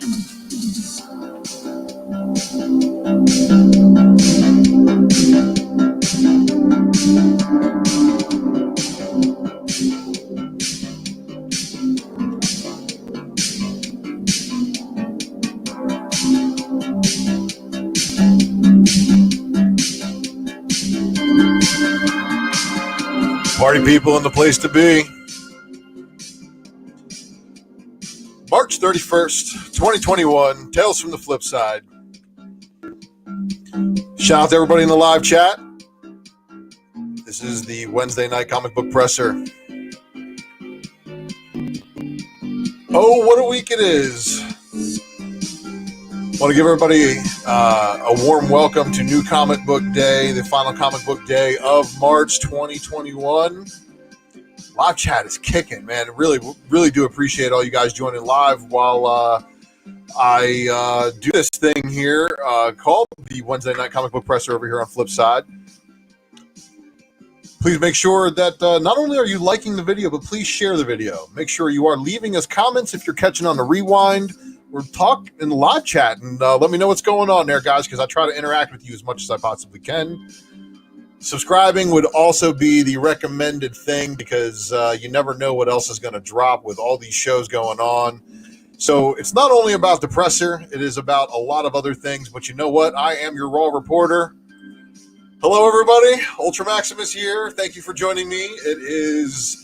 Party people in the place to be. March 31st, 2021, Tales from the Flipside. Shout out to everybody in the live chat. This is the Wednesday night comic book presser. Oh, what a week it is. Want to give everybody a warm welcome to New Comic Book Day, the final comic book day of March 2021. Live chat is kicking, man. Really do appreciate all you guys joining live while I do this thing here called the Wednesday Night Comic Book Presser over here on Flipside. Please make sure that not only are you liking the video, but please share the video. Make sure you are leaving us comments if you're catching on the rewind. Or talk in the live chat and let me know what's going on there, guys, because I try to interact with you as much as I possibly can. Subscribing would also be the recommended thing because you never know what else is going to drop with all these shows going on. So it's not only about the presser, it is about a lot of other things. But you know what? I am your Raw reporter. Hello, everybody. UltraMaximus here. Thank you for joining me. It is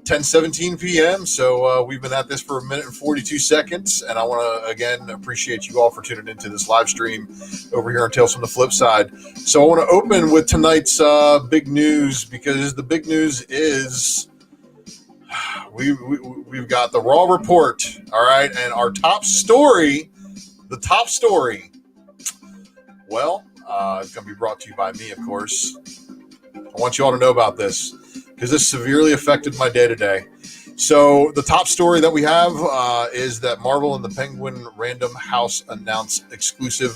10:17 p.m. So we've been at this for 1 minute and 42 seconds. And I want to, again, appreciate you all for tuning into this live stream over here on Tales from the Flipside. So I want to open with tonight's big news because the big news is we've got the Raw report, all right? And our top story, well, it's going to be brought to you by me, of course. I want you all to know about this, because this severely affected my day-to-day. So the top story that we have is that Marvel and the Penguin Random House announced exclusive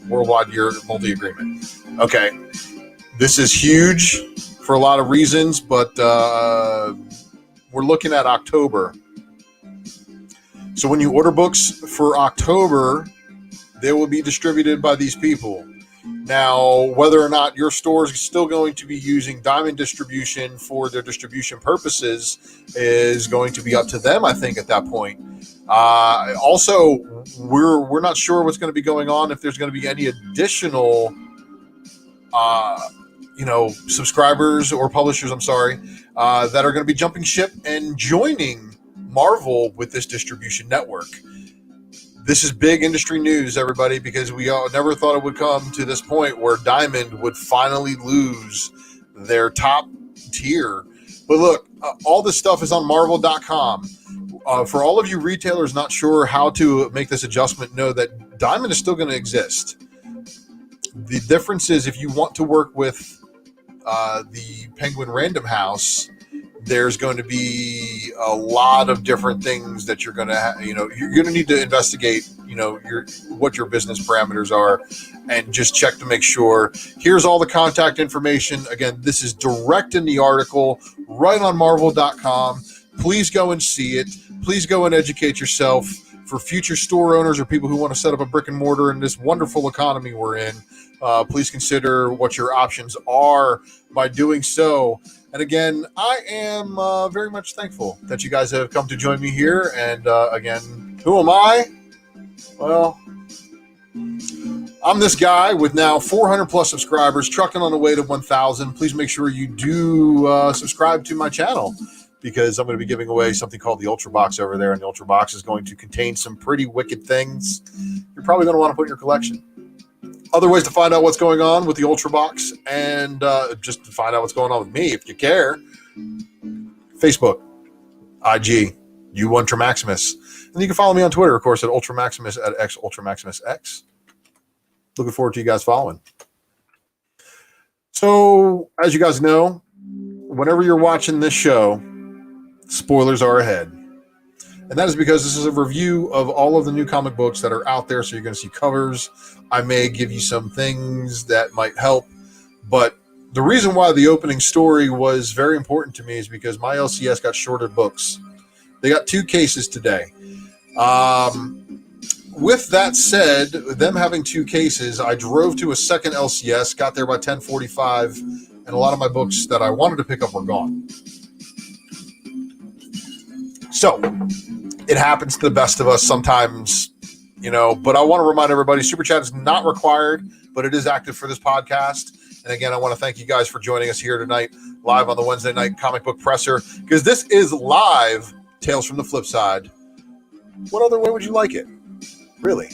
worldwide year multi-agreement. Okay, this is huge for a lot of reasons, but we're looking at October. So when you order books for October, they will be distributed by these people. Now, whether or not your store is still going to be using Diamond distribution for their distribution purposes is going to be up to them, I think, at that point. Also, we're not sure what's going to be going on, if there's going to be any additional, subscribers or publishers, that are going to be jumping ship and joining Marvel with this distribution network. This is big industry news, everybody, because we all never thought it would come to this point where Diamond would finally lose their top tier. But look, all this stuff is on Marvel.com. For all of you retailers not sure how to make this adjustment, know that Diamond is still going to exist. The difference is if you want to work with the Penguin Random House, there's going to be a lot of different things that you're going to, you're going to need to investigate, what your business parameters are, and just check to make sure. Here's all the contact information. Again, this is direct in the article, right on Marvel.com. Please go and see it. Please go and educate yourself. For future store owners or people who want to set up a brick and mortar in this wonderful economy we're in, please consider what your options are by doing so. And again, I am very much thankful that you guys have come to join me here. And again, who am I? Well, I'm this guy with now 400 plus subscribers, trucking on the way to 1,000. Please make sure you do subscribe to my channel, because I'm going to be giving away something called the Ultra Box over there. And the Ultra Box is going to contain some pretty wicked things you're probably going to want to put in your collection. Other ways to find out what's going on with the Ultra Box and just to find out what's going on with me, if you care, Facebook, IG, UltraMaximus. And you can follow me on Twitter, of course, at UltraMaximus, at UltraMaximusX. Looking forward to you guys following. So, as you guys know, whenever you're watching this show, spoilers are ahead. And that is because this is a review of all of the new comic books that are out there. So you're going to see covers. I may give you some things that might help. But the reason why the opening story was very important to me is because my LCS got shorted books. They got 2 cases today. with that said, them having 2 cases, I drove to a second LCS, got there by 10:45, and a lot of my books that I wanted to pick up were gone. So, it happens to the best of us sometimes, but I want to remind everybody, Super Chat is not required, but it is active for this podcast. And again, I want to thank you guys for joining us here tonight, live on the Wednesday night comic book presser, because this is live Tales from the Flipside. What other way would you like it? Really?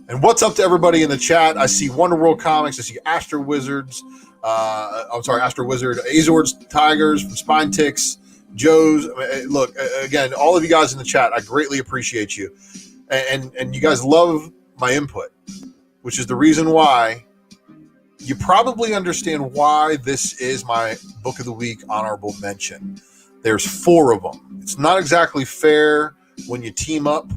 And what's up to everybody in the chat? I see Wonder World Comics. I see Astro Wizards. Astro Wizard, Azor's Tigers from Spine Ticks, Joe's. Look, again, all of you guys in the chat, I greatly appreciate you. And you guys love my input, which is the reason why you probably understand why this is my Book of the Week honorable mention. There's 4 of them. It's not exactly fair when you team up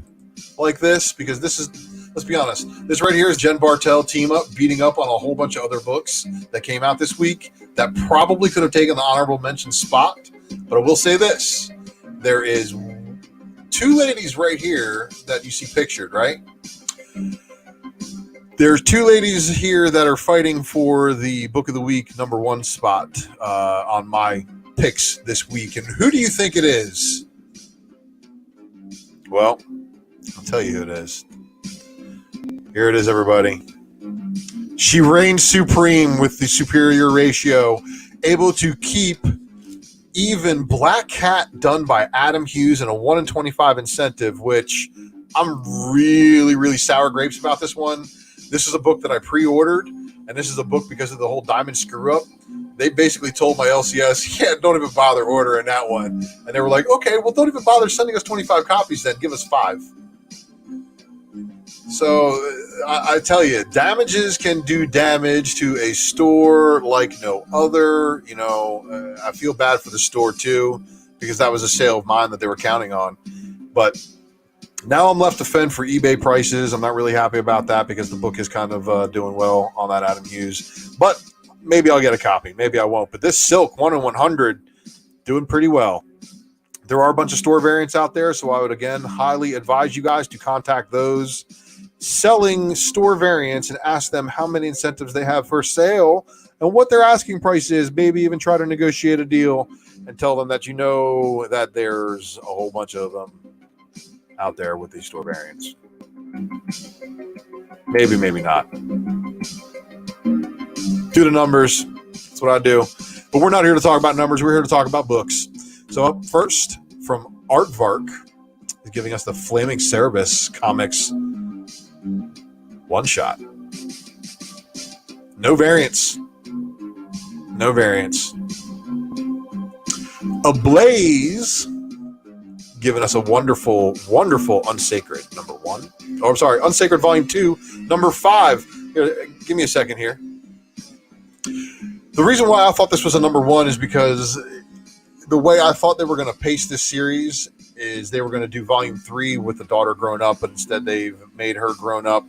like this, because this is, let's be honest, this right here is Jen Bartel team up, beating up on a whole bunch of other books that came out this week that probably could have taken the honorable mention spot. But I will say this, there is 2 ladies right here that you see pictured, right? There's 2 ladies here that are fighting for the Book of the Week number 1 spot on my picks this week. And who do you think it is? Well, I'll tell you who it is. Here it is, everybody. She reigns supreme with the superior ratio, able to keep even Black Cat done by Adam Hughes and a 1 in 25 incentive, which I'm really, really sour grapes about this one. This is a book that I pre-ordered, and this is a book because of the whole Diamond screw-up. They basically told my LCS, yeah, don't even bother ordering that one. And they were like, okay, well, don't even bother sending us 25 copies then. Give us 5. So I tell you, damages can do damage to a store like no other. I feel bad for the store too, because that was a sale of mine that they were counting on. But now I'm left to fend for eBay prices. I'm not really happy about that because the book is kind of doing well on that Adam Hughes. But maybe I'll get a copy. Maybe I won't. But this Silk 1 in 100 doing pretty well. There are a bunch of store variants out there, so I would, again, highly advise you guys to contact those selling store variants and ask them how many incentives they have for sale and what their asking price is. Maybe even try to negotiate a deal and tell them that that there's a whole bunch of them out there with these store variants. Maybe, maybe not. Do the numbers. That's what I do. But we're not here to talk about numbers. We're here to talk about books. So up first, from Artvark, is giving us the Flaming Cerebus Comics one-shot. No variants. No variants. Ablaze, giving us a wonderful, wonderful Unsacred number 1. Oh, I'm sorry, Unsacred Volume 2, number 5. Here, give me a second here. The reason why I thought this was a number 1 is because the way I thought they were going to pace this series is they were going to do Volume 3 with the daughter grown up, but instead they've made her grown up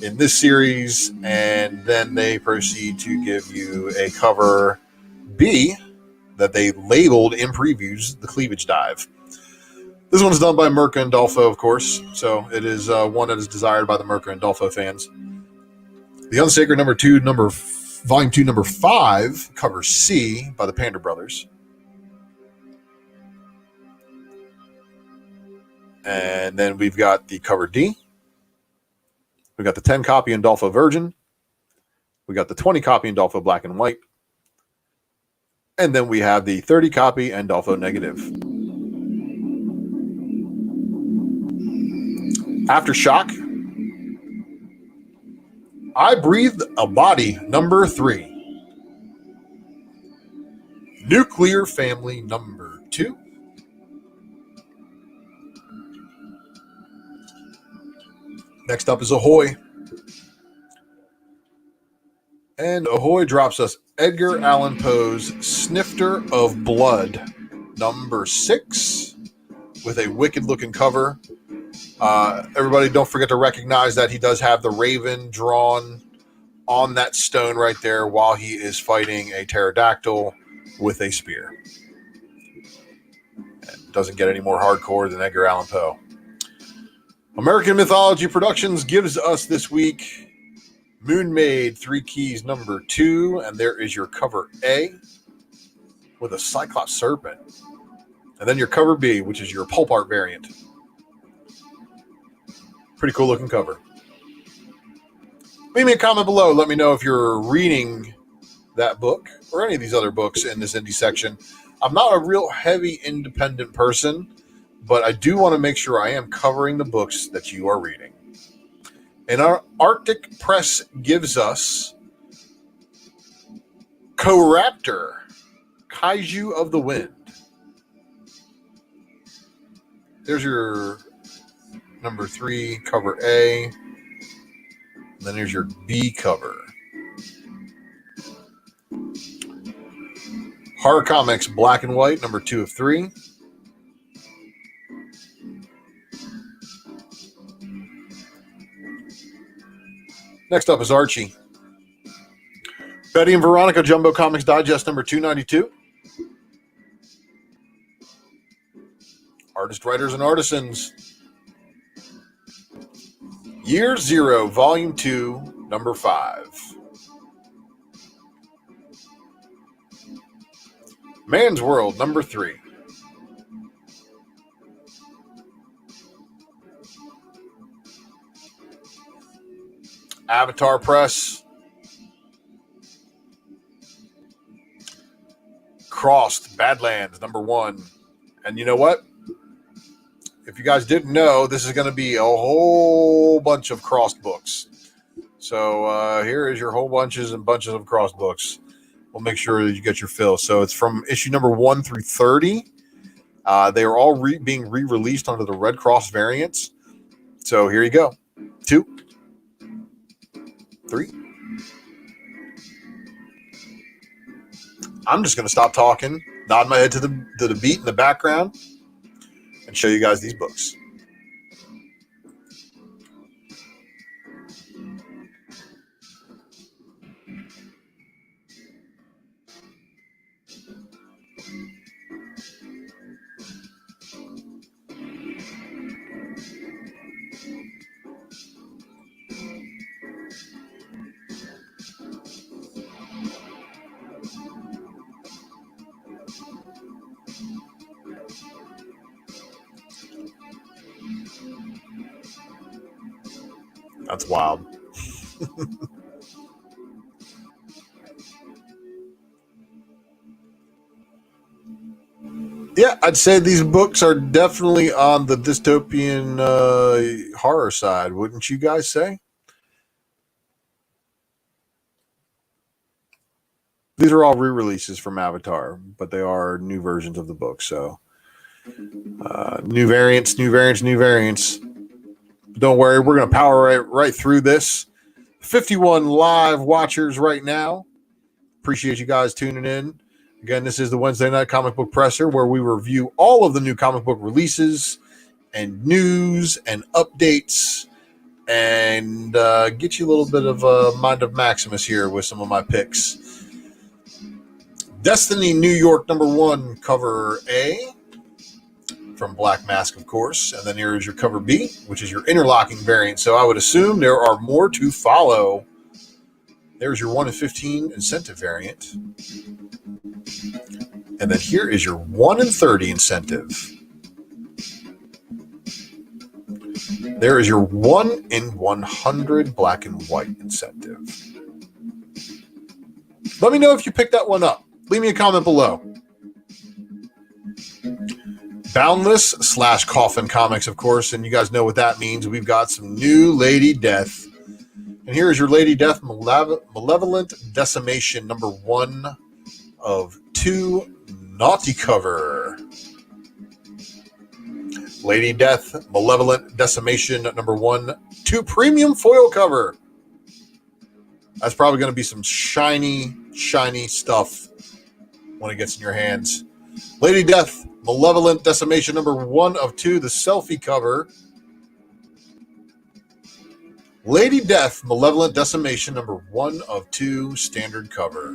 in this series, and then they proceed to give you a cover B that they labeled in previews the Cleavage Dive. This one's done by Mirka and Dolfo, of course, so it is one that is desired by the Mirka and Dolfo fans. The Unsacred Volume 2, number 5, cover C by the Panda Brothers. And then we've got the cover D. We got the 10 copy Indolfo Virgin. We got the 20 copy Indolfo Black and White. And then we have the 30 copy Indolfo Negative. Aftershock. I Breathed a Body, number 3. Nuclear Family, number 2. Next up is Ahoy. And Ahoy drops us Edgar Allan Poe's Snifter of Blood, number 6, with a wicked-looking cover. Everybody, don't forget to recognize that he does have the raven drawn on that stone right there while he is fighting a pterodactyl with a spear. It doesn't get any more hardcore than Edgar Allan Poe. American Mythology Productions gives us this week Moon Maid 3 Keys number 2, and there is your cover A with a Cyclops Serpent. And then your cover B, which is your pulp art variant. Pretty cool looking cover. Leave me a comment below. Let me know if you're reading that book or any of these other books in this indie section. I'm not a real heavy independent person, but I do want to make sure I am covering the books that you are reading. And our Arctic Press gives us Co-Raptor, Kaiju of the Wind. There's your number 3 cover A. And then there's your B cover. Horror Comics Black and White, number 2 of 3. Next up is Archie. Betty and Veronica Jumbo Comics Digest, number 292. Artist, Writers, and Artisans. Year Zero, Volume 2, number 5. Man's World, number 3. Avatar Press. Crossed Badlands, number 1. And you know what? If you guys didn't know, this is going to be a whole bunch of crossed books. So here is your whole bunches and bunches of crossed books. We'll make sure that you get your fill. So it's from issue number 1 through 30. They are all being re-released under the Red Cross variants. So here you go. 2, 3. I'm just going to stop talking, nod my head to the beat in the background, and show you guys these books. That's wild. Yeah, I'd say these books are definitely on the dystopian horror side, wouldn't you guys say? These are all re-releases from Avatar, but they are new versions of the book. So new variants. Don't worry, we're going to power right through this. 51 live watchers right now. Appreciate you guys tuning in. Again, this is the Wednesday Night Comic Book Presser, where we review all of the new comic book releases and news and updates and get you a little bit of a Mind of Maximus here with some of my picks. Destiny New York number 1, cover A. From Black Mask, of course. And then here is your cover B, which is your interlocking variant. So I would assume there are more to follow. There's your 1 in 15 incentive variant. And then here is your 1 in 30 incentive. There is your 1 in 100 black and white incentive. Let me know if you picked that one up. Leave me a comment below. Boundless / Coffin Comics, of course, and you guys know what that means. We've got some new Lady Death. And here is your Lady Death Malevolent Decimation number 1 of 2 naughty cover. Lady Death Malevolent Decimation number 1, 2 premium foil cover. That's probably going to be some shiny stuff when it gets in your hands. Lady Death Malevolent Decimation number 1 of 2, the selfie cover. Lady Death Malevolent Decimation number 1 of 2, standard cover.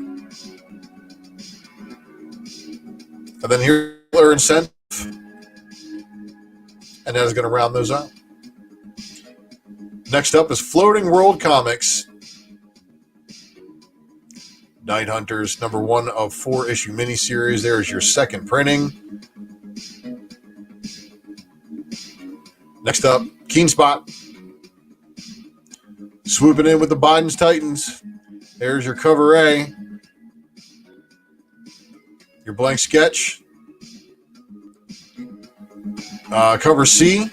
And then here's our incentive. And that is going to round those out. Next up is Floating World Comics. Night Hunters, number 1 of 4 issue miniseries. There is your second printing. Next up, Keen Spot. Swooping in with the Biden's Titans. There's your cover A. Your blank sketch. Cover C.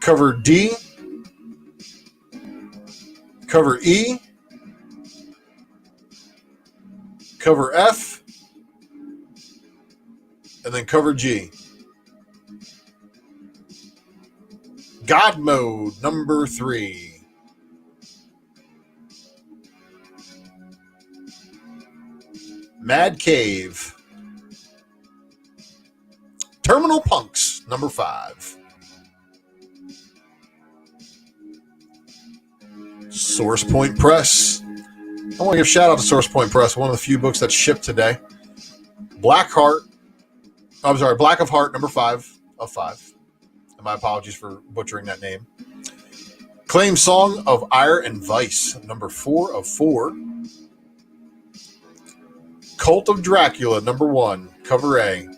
Cover D. Cover E. Cover F. And then cover G. God Mode, number 3. Mad Cave. Terminal Punks, number 5. Source Point Press. I want to give a shout out to Source Point Press, one of the few books that shipped today. Black of Heart, number 5 of 5. And my apologies for butchering that name. Claim Song of Ire and Vice, number 4 of 4. Cult of Dracula, number 1, cover A.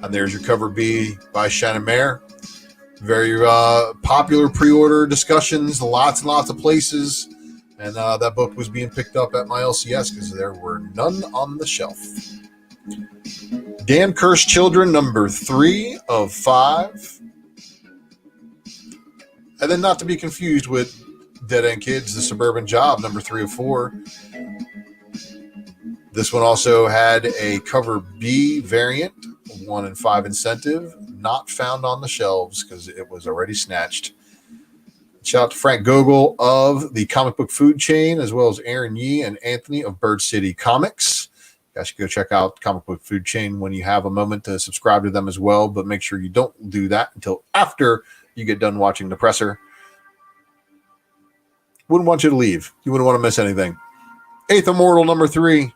And there's your cover B by Shannon Mayer. Very popular pre-order discussions, lots and lots of places. And that book was being picked up at my LCS because there were none on the shelf. Damn Cursed Children, number 3 of 5. And then not to be confused with Dead End Kids, The Suburban Job, number 3 of 4. This one also had a cover B variant, 1 and 5 incentive, not found on the shelves because it was already snatched. Shout out to Frank Gogol of the Comic Book Food Chain, as well as Aaron Yee and Anthony of Bird City Comics. You guys should go check out Comic Book Food Chain when you have a moment to subscribe to them as well, but make sure you don't do that until after you get done watching The Presser. Wouldn't want you to leave. You wouldn't want to miss anything. Eighth Immortal, number 3.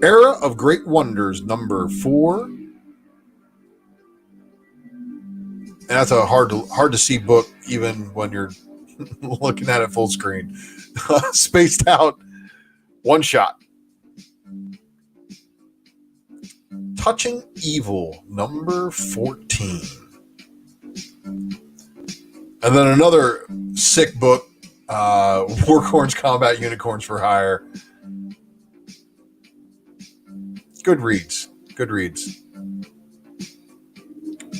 Era of Great Wonders, number 4. And that's a hard to see book even when you're looking at it full screen. Spaced out one shot. Touching Evil, number 14. And then another sick book, Warcorns Combat Unicorns for Hire. Good reads.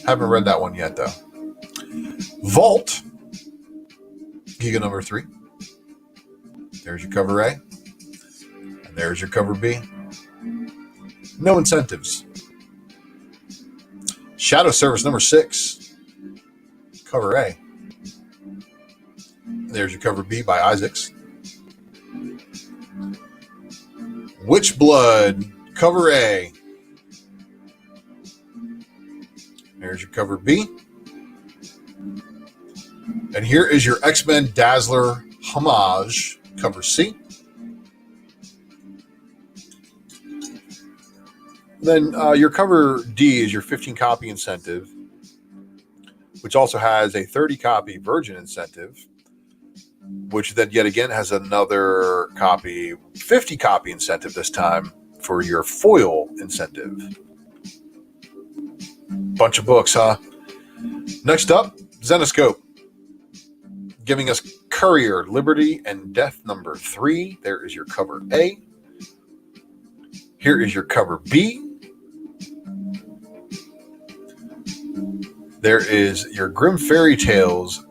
Haven't read that one yet, though. Vault, Giga number 3. There's your cover A. And there's your cover B. No incentives. Shadow Service number 6. Cover A. There's your cover B by Isaacs. Witch Blood, cover A. There's your cover B. And here is your X-Men Dazzler Homage, cover C. Then your cover D is your 15 copy incentive, which also has a 30 copy Virgin incentive, which then yet again has another 50 copy incentive this time for your foil incentive. Bunch of books, huh? Next up, Zenoscope, giving us Courier, Liberty, and Death number 3. There is your cover A. Here is your cover B. There is your Grim Fairy Tales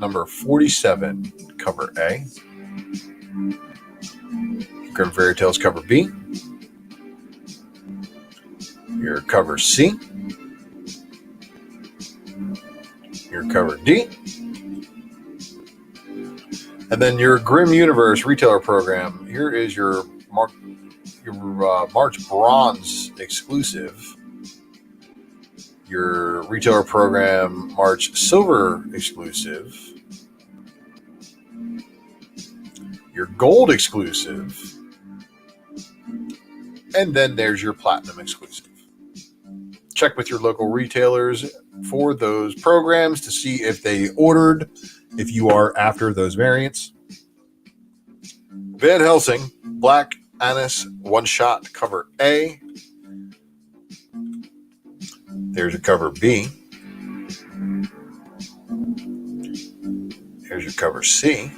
number 47, cover A. Grim Fairy Tales cover B. Your cover C. Your cover D. And then your Grim Universe retailer program. Here is your March Bronze exclusive. Your retailer program March Silver exclusive. Your Gold exclusive. And then there's your Platinum exclusive. check with your local retailers for those programs to see if they ordered, if you are after those variants. Van Helsing, Black Anise One Shot cover A. There's your cover B. Here's your cover C.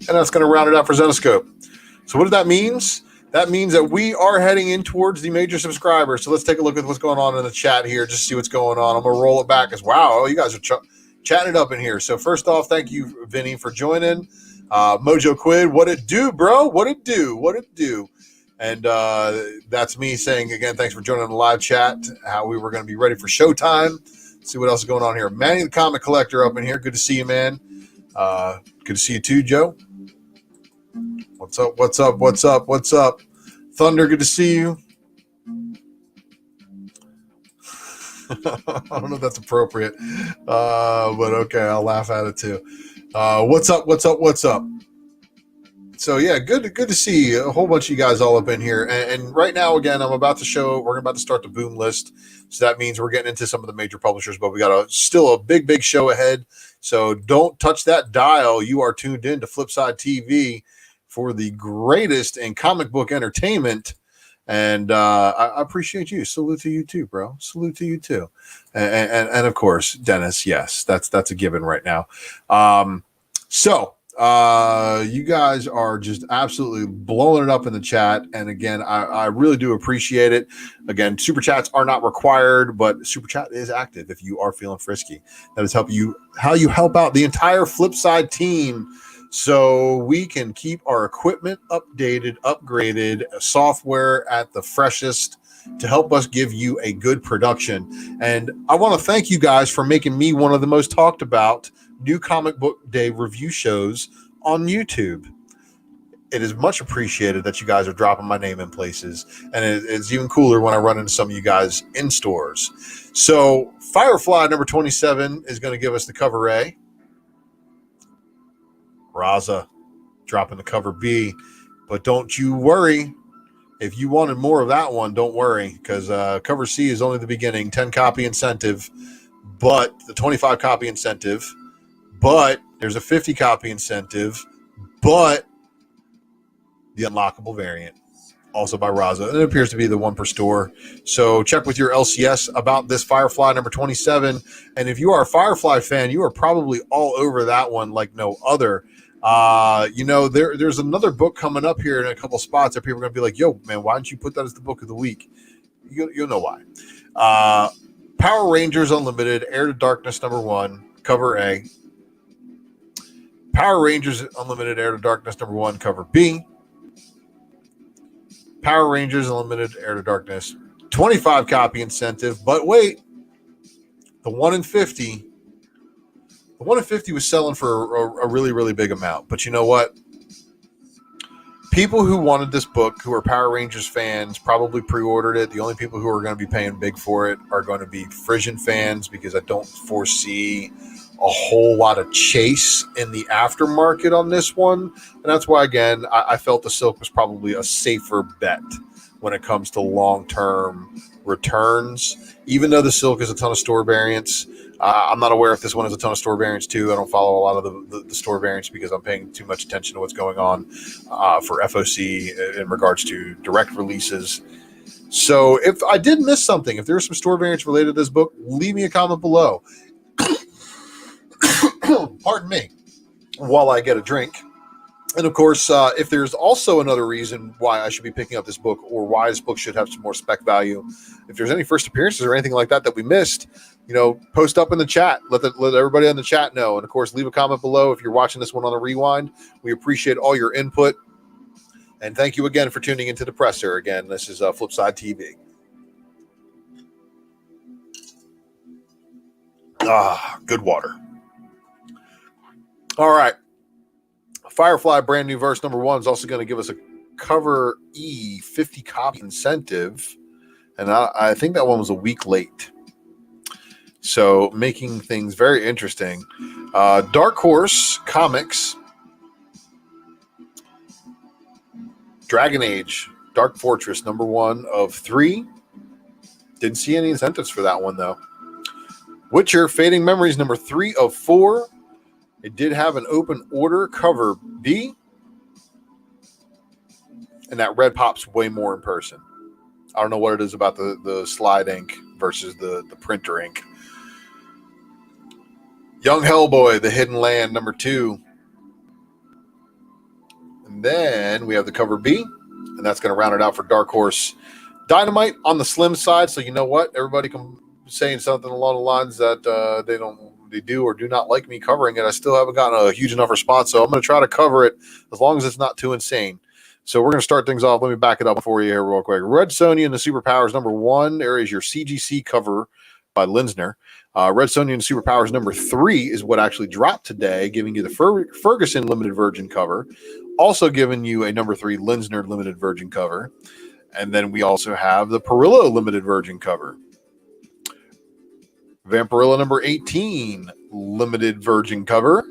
And that's going to round it out for Zenoscope. So what that means? That means that we are heading in towards the major subscribers. So let's take a look at what's going on in the chat here, just to see what's going on. I'm going to roll it back as wow, you guys are chatting it up in here. So first off, thank you, Vinny, for joining. Mojo Quid, what it do, bro? What it do? What it do? And that's me saying, again, thanks for joining the live chat, how we were going to be ready for showtime. See what else is going on here. Manny the Comic Collector up in here. Good to see you, man. Good to see you too, Joe. What's up? What's up? What's up? What's up? Thunder, good to see you. I don't know if that's appropriate, but okay, I'll laugh at it too. What's up? What's up? What's up? So yeah, good to see a whole bunch of you guys all up in here. And right now, again, we're about to start the boom list. So that means we're getting into some of the major publishers, but we got still a big show ahead. So don't touch that dial. You are tuned in to Flipside TV for the greatest in comic book entertainment. And I appreciate you. Salute to you too, bro. Salute to you too. And of course, Dennis, yes, that's a given right now. So you guys are just absolutely blowing it up in the chat. And again, I really do appreciate it. Again, super chats are not required, but super chat is active if you are feeling frisky. That is how you help out the entire Flipside team, so we can keep our equipment updated, upgraded, software at the freshest to help us give you a good production. And I want to thank you guys for making me one of the most talked about New Comic Book Day review shows on YouTube. It is much appreciated that you guys are dropping my name in places, and it's even cooler when I run into some of you guys in stores. So Firefly number 27 is going to give us the cover A. Raza dropping the cover B, but don't you worry. If you wanted more of that one, don't worry, because cover C is only the beginning. 10 copy incentive, but the 25 copy incentive, but there's a 50 copy incentive, but the unlockable variant, also by Raza. And it appears to be the one per store. So check with your LCS about this Firefly number 27. And if you are a Firefly fan, you are probably all over that one like no other. There's another book coming up here in a couple spots that people are going to be like, yo, man, why don't you put that as the book of the week? You'll know why. Power Rangers Unlimited, Heir to Darkness number 1, cover A. Power Rangers Unlimited, Heir to Darkness number 1, cover B. Power Rangers Unlimited, Heir to Darkness, 25 copy incentive, but wait, the 1 in 50. The 1 in 50 was selling for a really, really big amount. But you know what? People who wanted this book, who are Power Rangers fans, probably pre-ordered it. The only people who are going to be paying big for it are going to be Frisian fans, because I don't foresee a whole lot of chase in the aftermarket on this one. And that's why, again, I felt the Silk was probably a safer bet when it comes to long-term returns. Even though the Silk is a ton of store variants, I'm not aware if this one has a ton of store variants too. I don't follow a lot of the store variants because I'm paying too much attention to what's going on for FOC in regards to direct releases. So if I did miss something, if there are some store variants related to this book, leave me a comment below. Pardon me, while I get a drink. And of course, if there's also another reason why I should be picking up this book, or why this book should have some more spec value, if there's any first appearances or anything like that we missed, post up in the chat. Let everybody on the chat know. And of course, leave a comment below if you're watching this one on a rewind. We appreciate all your input. And thank you again for tuning into the presser. Again, this is Flipside TV. Good water. All right. Firefly brand new verse number 1 is also going to give us a cover E 50 copy incentive. And I think that one was a week late. So making things very interesting. Dark Horse Comics, Dragon Age, Dark Fortress number 1 of 3. Didn't see any incentives for that one, though. Witcher Fading Memories, number 3 of 4. It did have an open order cover B. And that red pops way more in person. I don't know what it is about the slide ink versus the printer ink. Young Hellboy, The Hidden Land, number 2. And then we have the cover B. And that's going to round it out for Dark Horse. Dynamite on the slim side. So you know what? Everybody can saying something along the lines that they do or do not like me covering it. I still haven't gotten a huge enough response, so I'm going to try to cover it as long as it's not too insane. So we're going to start things off. Let me back it up for you here real quick. Red Sonja and the Superpowers, number 1. There is your CGC cover by Linsner. Red Sonja and the Superpowers, number 3 is what actually dropped today, giving you the Ferguson limited virgin cover. Also giving you a number 3 Linsner limited virgin cover. And then we also have the Perillo limited virgin cover. Vampirilla number 18, limited virgin cover.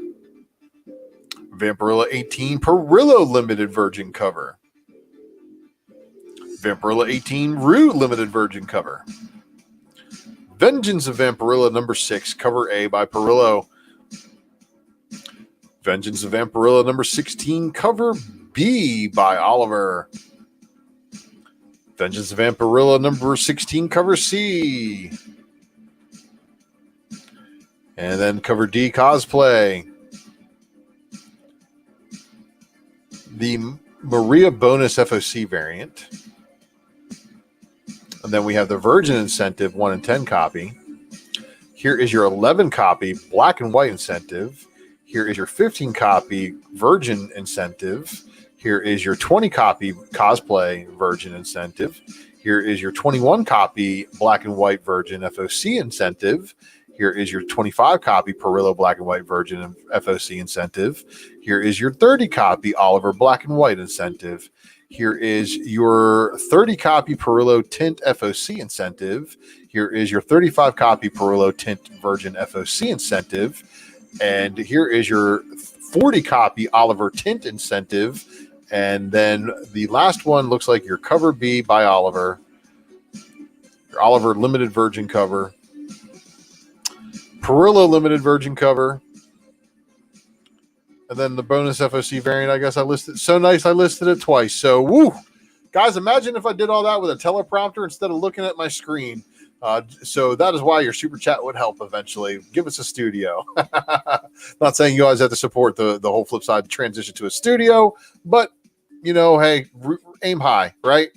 Vampirilla 18, Perillo limited virgin cover. Vampirilla 18, Rue limited virgin cover. Vengeance of Vampirilla number 6, cover A by Perillo. Vengeance of Vampirilla number 16, cover B by Oliver. Vengeance of Vampirilla number 16, cover C. And then cover D, Cosplay. The Maria bonus FOC variant. And then we have the Virgin incentive, 1 in 10 copy. Here is your 11 copy black and white incentive. Here is your 15 copy Virgin incentive. Here is your 20 copy Cosplay Virgin incentive. Here is your 21 copy black and white Virgin FOC incentive. Here is your 25 copy Perillo Black and White Virgin FOC incentive. Here is your 30 copy Oliver Black and White incentive. Here is your 30 copy Perillo Tint FOC incentive. Here is your 35 copy Perillo Tint Virgin FOC incentive. And here is your 40 copy Oliver Tint incentive. And then the last one looks like your cover B by Oliver. Your Oliver limited virgin cover. Perillo limited virgin cover. And then the bonus FOC variant, I guess I listed. So nice, I listed it twice. So, woo! Guys, imagine if I did all that with a teleprompter instead of looking at my screen. So that is why your super chat would help eventually. Give us a studio. Not saying you guys have to support the whole Flipside transition to a studio, but, you know, hey, aim high, right?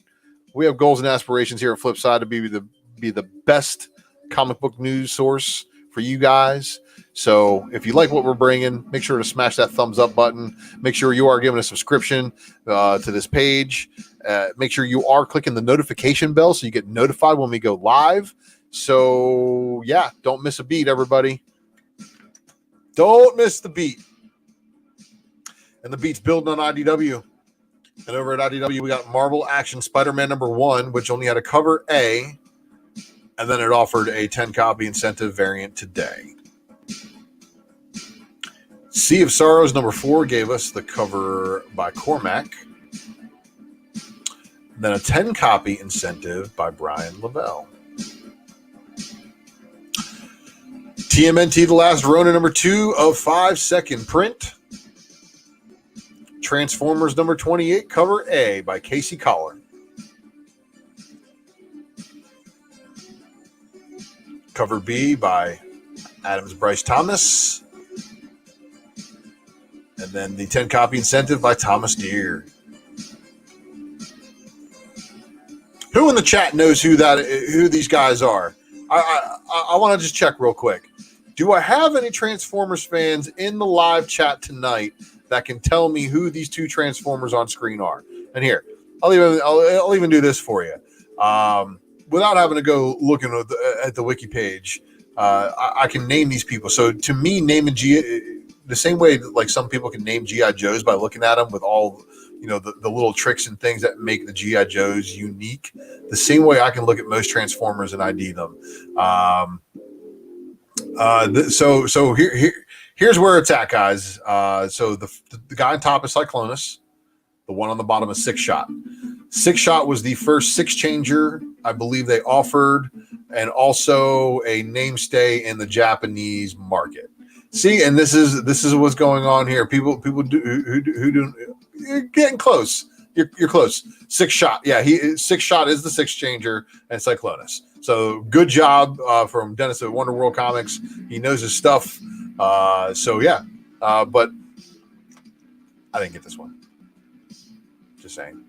We have goals and aspirations here at Flipside to be the best comic book news source for you guys. So if you like what we're bringing, make sure to smash that thumbs up button. Make sure you are giving a subscription to this page. Make sure you are clicking the notification bell so you get notified when we go live. So yeah, don't miss a beat, everybody. Don't miss the beat. And the beat's building on IDW. And over at IDW, we got Marvel Action Spider-Man number 1, which only had a cover A. And then it offered a 10 copy incentive variant today. Sea of Sorrows number 4 gave us the cover by Cormac. Then a 10 copy incentive by Brian Lavelle. TMNT The Last Ronin number 2 of 5 second print. Transformers number 28 cover A by Casey Collar. Cover B by Adams Bryce Thomas. And then the 10 copy incentive by Thomas Deere. Who in the chat knows who these guys are? I want to just check real quick. Do I have any Transformers fans in the live chat tonight that can tell me who these two Transformers on screen are? And here, I'll even do this for you. Without having to go looking at the wiki page, I can name these people. So to me, naming the same way like some people can name G.I. Joes by looking at them with all, you know, the little tricks and things that make the G.I. Joes unique. The same way I can look at most Transformers and ID them. So here's where it's at, guys. So the guy on top is Cyclonus. The one on the bottom is Six Shot. Six Shot was the first six changer I believe they offered. and also a mainstay in the Japanese market. See, and this is what's going on here. People do who do you're getting close. You're close. Six Shot. Yeah, Six Shot is the Six Changer and Cyclonus. So good job from Dennis at Wonderworld Comics. He knows his stuff. So yeah. But I didn't get this one. Just saying.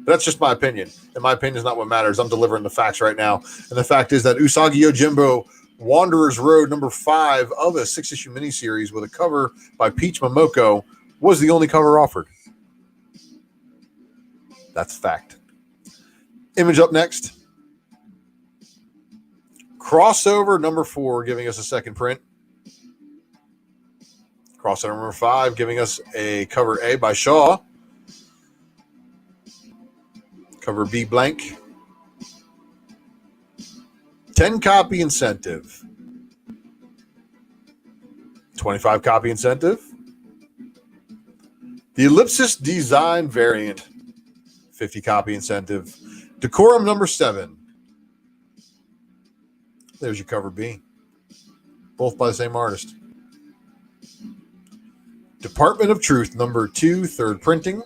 But that's just my opinion. And my opinion is not what matters. I'm delivering the facts right now. And the fact is that Usagi Yojimbo Wanderer's Road number 5 of a 6-issue miniseries with a cover by Peach Momoko was the only cover offered. That's fact. Image up next. Crossover number 4 giving us a second print. Crossover number 5 giving us a cover A by Shaw. Cover B blank. 10 copy incentive. 25 copy incentive. The Ellipsis design variant. 50 copy incentive. Decorum number 7. There's your cover B. Both by the same artist. Department of Truth number 2, third printing.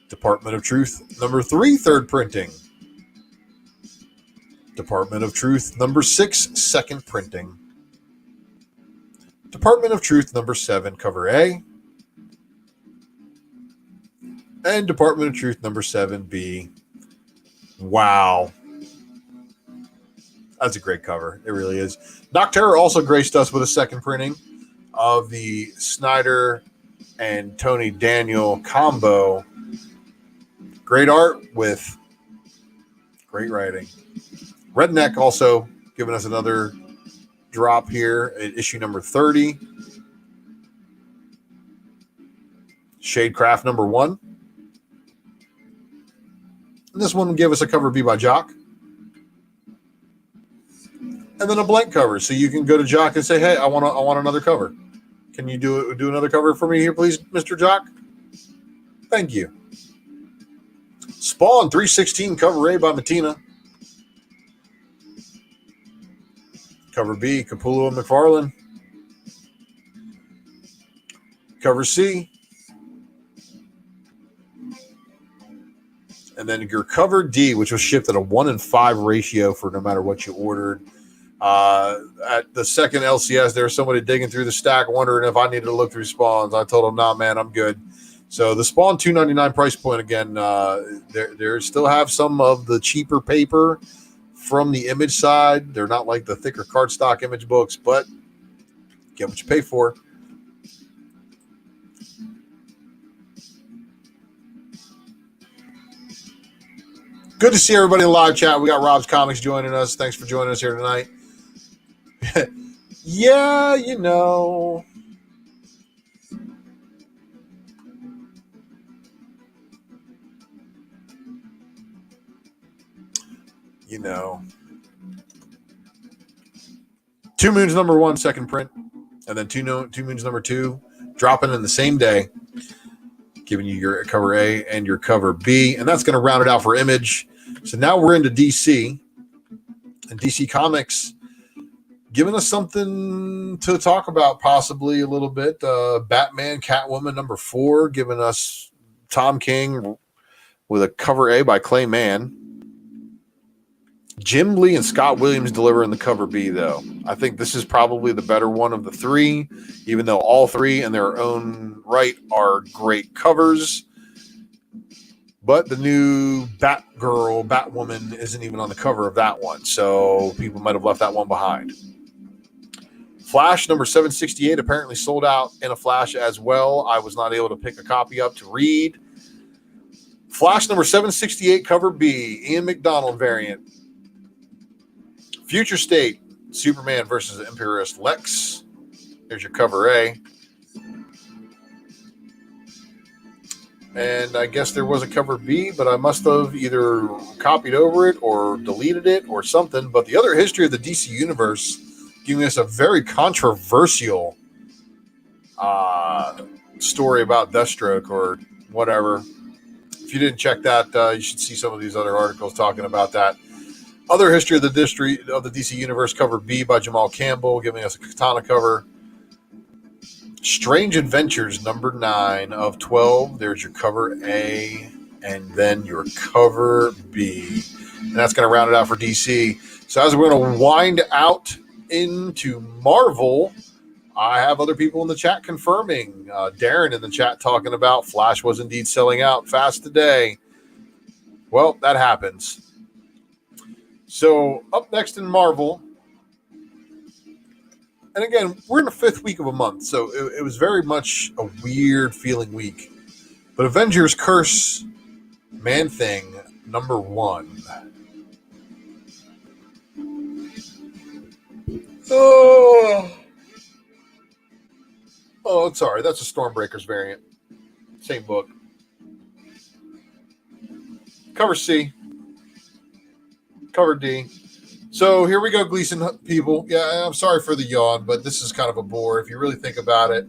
Department of Truth number 3, third printing. Department of Truth number 6, second printing. Department of Truth number 7, cover A. And Department of Truth number 7B. Wow. That's a great cover. It really is. Nocterra also graced us with a second printing of the Snyder and Tony Daniel combo. Great art with great writing. Redneck also giving us another drop here at issue number 30. Shadecraft number 1. And this one gave us a cover B by Jock. And then a blank cover. So you can go to Jock and say, hey, I want another cover. Can you do another cover for me here, please, Mr. Jock? Thank you. Spawn 316 cover A by Matina. Cover B, Capullo and McFarlane. Cover C. And then your cover D, which was shipped at a 1-in-5 ratio for no matter what you ordered. At the second LCS, there was somebody digging through the stack wondering if I needed to look through spawns. I told them, nah, man, I'm good. So the Spawn $2.99 price point, again, there still have some of the cheaper paper from the image side. They're not like the thicker cardstock image books, but get what you pay for. Good to see everybody in live chat. We got Rob's Comics joining us. Thanks for joining us here tonight. Yeah, you know. You know. Two Moons number 1, second print. And then Two Moons number 2, dropping in the same day. Giving you your cover A and your cover B. And that's going to round it out for Image. So now we're into DC. And DC Comics giving us something to talk about possibly a little bit. Batman Catwoman number 4, giving us Tom King with a cover A by Clay Mann. Jim Lee and Scott Williams delivering the cover B, though. I think this is probably the better one of the 3, even though all 3 in their own right are great covers. But the new Batwoman isn't even on the cover of that one, so people might have left that one behind. Flash number 768 apparently sold out in a flash as well. I was not able to pick a copy up to read. Flash number 768 cover B, Ian McDonald variant. Future State, Superman versus the Imperialist Lex. Here's your cover A. And I guess there was a cover B, but I must have either copied over it or deleted it or something. But the other history of the DC Universe giving us a very controversial story about Deathstroke or whatever. If you didn't check that, you should see some of these other articles talking about that. Other history of the DC Universe, cover B by Jamal Campbell, giving us a Katana cover. Strange Adventures, number 9 of 12. There's your cover A, and then your cover B. And that's going to round it out for DC. So as we're going to wind out into Marvel, I have other people in the chat confirming. Darren in the chat talking about Flash was indeed selling out fast today. Well, that happens. So up next in Marvel, and again, we're in the 5th week of a month, so it was very much a weird feeling week. But Avengers Curse Man-Thing number 1. Oh, sorry, that's a Stormbreakers variant. Same book. Cover C. Cover D. So here we go, Gleason people. Yeah, I'm sorry for the yawn, but this is kind of a bore. If you really think about it,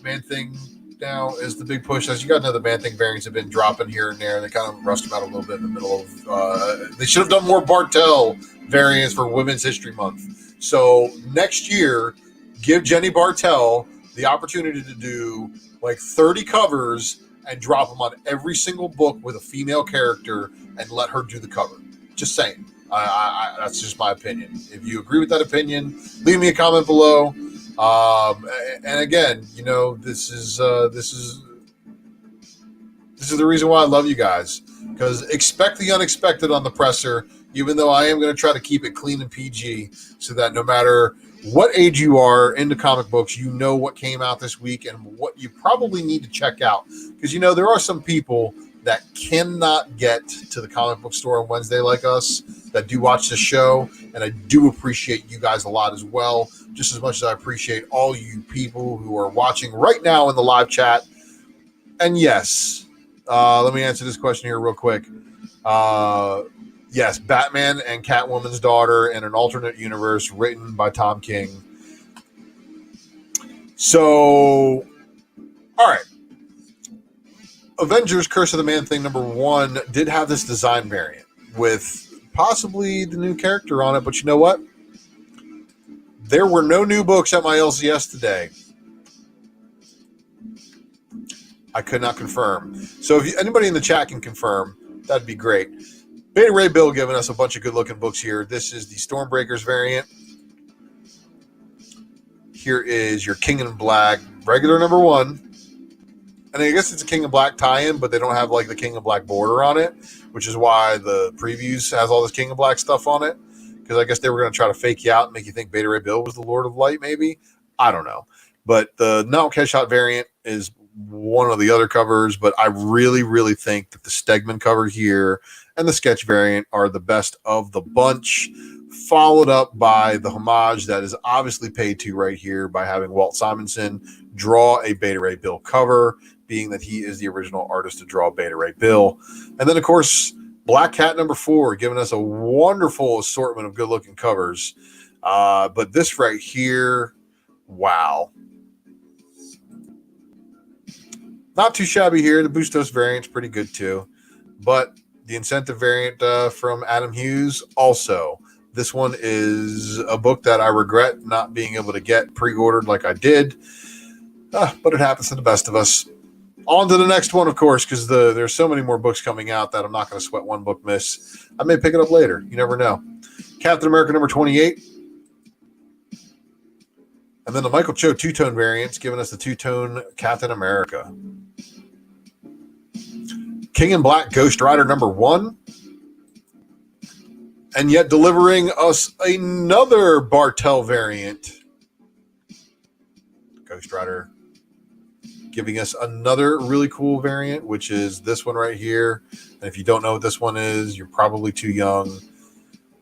Man-Thing now is the big push. As you guys know, the Man-Thing variants have been dropping here and there. They kind of rushed them out a little bit in the middle of... they should have done more Bartel variants for Women's History Month. So next year, give Jenny Bartel the opportunity to do like 30 covers and drop them on every single book with a female character and let her do the cover. Just saying. That's just my opinion. If you agree with that opinion, leave me a comment below. And again, you know, this is the reason why I love you guys, because expect the unexpected on the presser, even though I am going to try to keep it clean and PG so that no matter what age you are into comic books, you know what came out this week and what you probably need to check out. Because, you know, there are some people that cannot get to the comic book store on Wednesday like us that do watch the show, and I do appreciate you guys a lot as well, just as much as I appreciate all you people who are watching right now in the live chat. And yes, let me answer this question here real quick. Yes, Batman and Catwoman's daughter in an alternate universe written by Tom King. So, all right. Avengers Curse of the Man-Thing number 1 did have this design variant with possibly the new character on it, but you know what? There were no new books at my LCS today. I could not confirm. So if anybody in the chat can confirm, that'd be great. Beta Ray Bill giving us a bunch of good-looking books here. This is the Stormbreakers variant. Here is your King in Black regular number 1. And I guess it's a King in Black tie-in, but they don't have like the King in Black border on it, which is why the previews has all this King in Black stuff on it. Because I guess they were going to try to fake you out and make you think Beta Ray Bill was the Lord of Light, maybe. I don't know. But the Not Headshot variant is one of the other covers, but I really, really think that the Stegman cover here and the sketch variant are the best of the bunch, followed up by the homage that is obviously paid to right here by having Walt Simonson draw a Beta Ray Bill cover, being that he is the original artist to draw Beta Ray Bill. And then, of course, Black Cat number 4, giving us a wonderful assortment of good-looking covers. But this right here, wow. Not too shabby here. The Bustos variant's pretty good too. But the incentive variant from Adam Hughes also. This one is a book that I regret not being able to get pre-ordered like I did. But it happens to the best of us. On to the next one, of course, because there's so many more books coming out that I'm not going to sweat one book miss. I may pick it up later. You never know. Captain America number 28. And then the Michael Cho two-tone variants, giving us the two-tone Captain America. King in Black Ghost Rider number 1. And yet delivering us another Bartel variant. Ghost Rider giving us another really cool variant, which is this one right here. And if you don't know what this one is, you're probably too young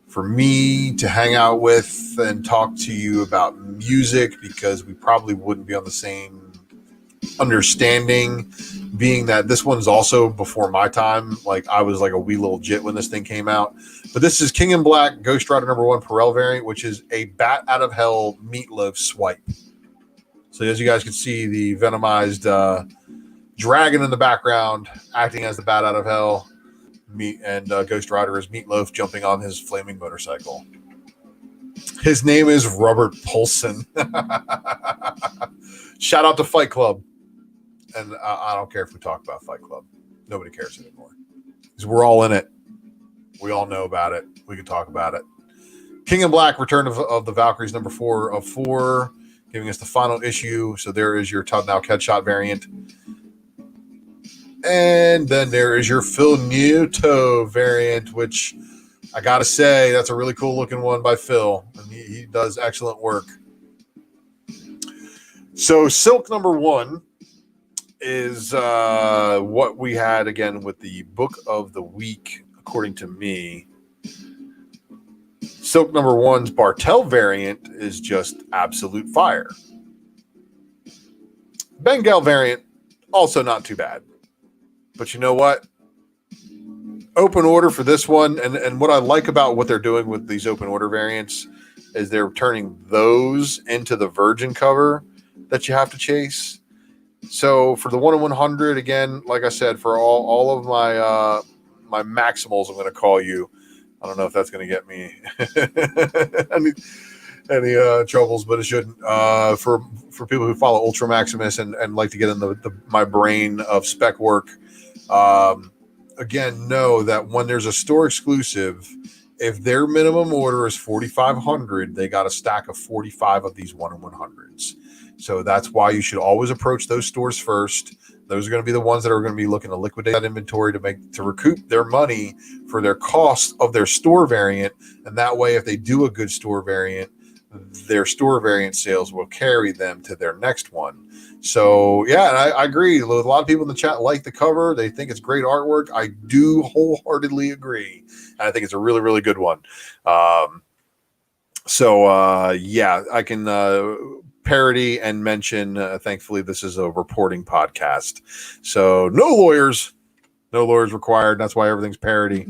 for me to hang out with and talk to you about music, because we probably wouldn't be on the same understanding, being that this one's also before my time. Like, I was like a wee little jit when this thing came out. But this is King in Black Ghost Rider number 1 Perel variant, which is a Bat Out of Hell Meatloaf swipe. So as you guys can see, the venomized dragon in the background acting as the Bat Out of Hell. Ghost Rider is Meatloaf jumping on his flaming motorcycle. His name is Robert Paulson. Shout out to Fight Club. And I don't care if we talk about Fight Club. Nobody cares anymore. Because we're all in it. We all know about it. We can talk about it. King in Black, Return of the Valkyries, number 4 of 4, giving us the final issue. So there is your Todd Now Headshot variant. And then there is your Phil Nieto variant, which I got to say, that's a really cool looking one by Phil. And he does excellent work. So Silk number 1 is what we had again with the book of the week, according to me. Silk number 1's Bartel variant is just absolute fire. Bengal variant, also not too bad. But you know what? Open order for this one, and what I like about what they're doing with these open order variants is they're turning those into the Virgin cover that you have to chase. So for the 1 in 100, again, like I said, for all of my Maximals, I'm going to call you. I don't know if that's going to get me any troubles, but it shouldn't. For people who follow Ultra Maximus and like to get in my brain of spec work, again, know that when there's a store exclusive, if their minimum order is 4,500, they got a stack of 45 of these 1 in 100s. So that's why you should always approach those stores first. Those are going to be the ones that are going to be looking to liquidate that inventory to recoup their money for their cost of their store variant. And that way, if they do a good store variant, their store variant sales will carry them to their next one. So, yeah, and I agree. A lot of people in the chat like the cover. They think it's great artwork. I do wholeheartedly agree. And I think it's a really, really good one. Yeah, I can parody and mention, thankfully, this is a reporting podcast. So no lawyers required. That's why everything's parody.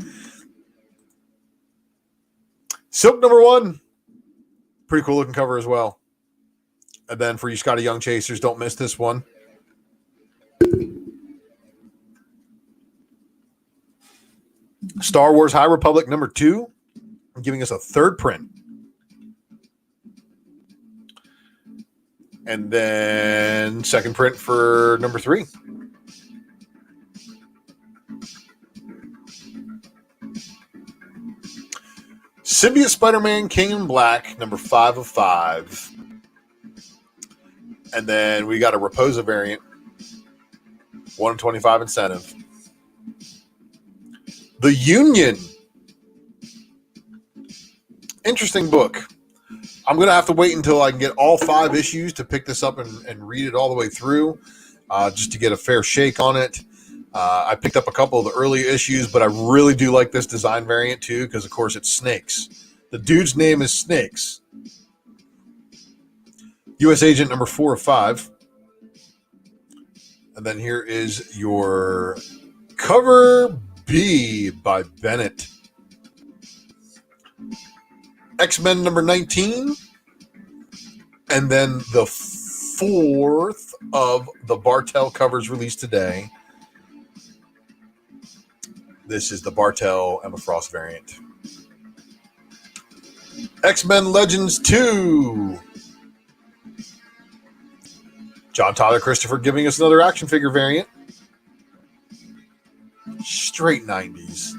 Silk number 1. Pretty cool looking cover as well. And then for you Scotty Young chasers, don't miss this one. Star Wars High Republic number 2, giving us a 3rd print. And then 2nd print for number 3. Symbiote Spider-Man King in Black, number 5 of 5. And then we got a Raposa variant, 1 in 25 incentive. The Union. Interesting book. I'm going to have to wait until I can get all 5 issues to pick this up and read it all the way through, just to get a fair shake on it. I picked up a couple of the early issues, but I really do like this design variant too, because of course it's Snakes. The dude's name is Snakes. U.S. Agent number 4 of 5. And then here is your cover B by Bennett. X-Men number 19. And then the 4th of the Bartel covers released today. This is the Bartel Emma Frost variant. X-Men Legends 2. John Tyler Christopher giving us another action figure variant. Straight 90s.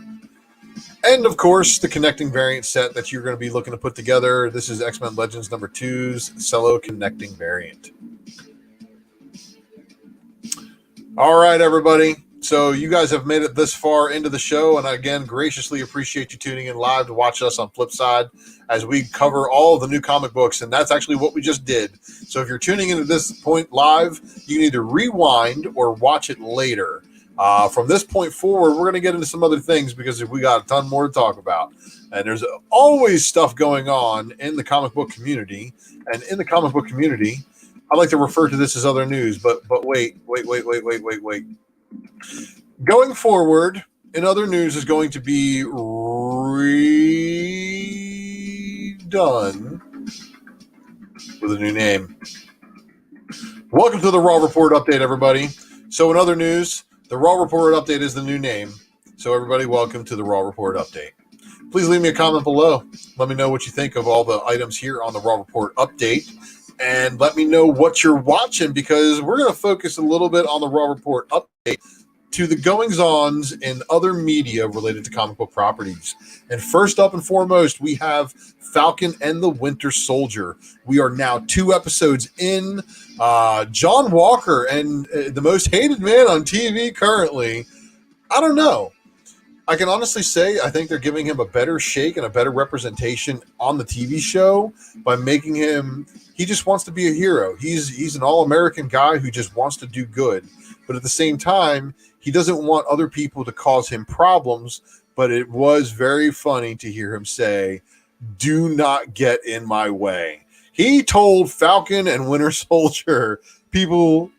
And, of course, the connecting variant set that you're going to be looking to put together. This is X-Men Legends number 2's Cello connecting variant. All right, everybody. So you guys have made it this far into the show, and I, again, graciously appreciate you tuning in live to watch us on Flipside as we cover all of the new comic books, and that's actually what we just did. So if you're tuning into this point live, you can either rewind or watch it later. From this point forward, we're going to get into some other things because we got a ton more to talk about. And there's always stuff going on in the comic book community, and in the comic book community, I like to refer to this as other news, but wait. Going forward, in other news is going to be redone with a new name. Welcome to the Raw Report Update, everybody. So in other news, the Raw Report Update is the new name. So everybody, welcome to the Raw Report Update. Please leave me a comment below. Let me know what you think of all the items here on the Raw Report Update. And let me know what you're watching, because we're going to focus a little bit on the Raw Report Update to the goings-ons in other media related to comic book properties. And first up and foremost, we have Falcon and the Winter Soldier. We are now 2 episodes in. John Walker, and the most hated man on TV currently. I don't know. I can honestly say I think they're giving him a better shake and a better representation on the TV show by making him, he just wants to be a hero. He's an all-American guy who just wants to do good. But at the same time, he doesn't want other people to cause him problems. But it was very funny to hear him say, "Do not get in my way." He told Falcon and Winter Soldier, people,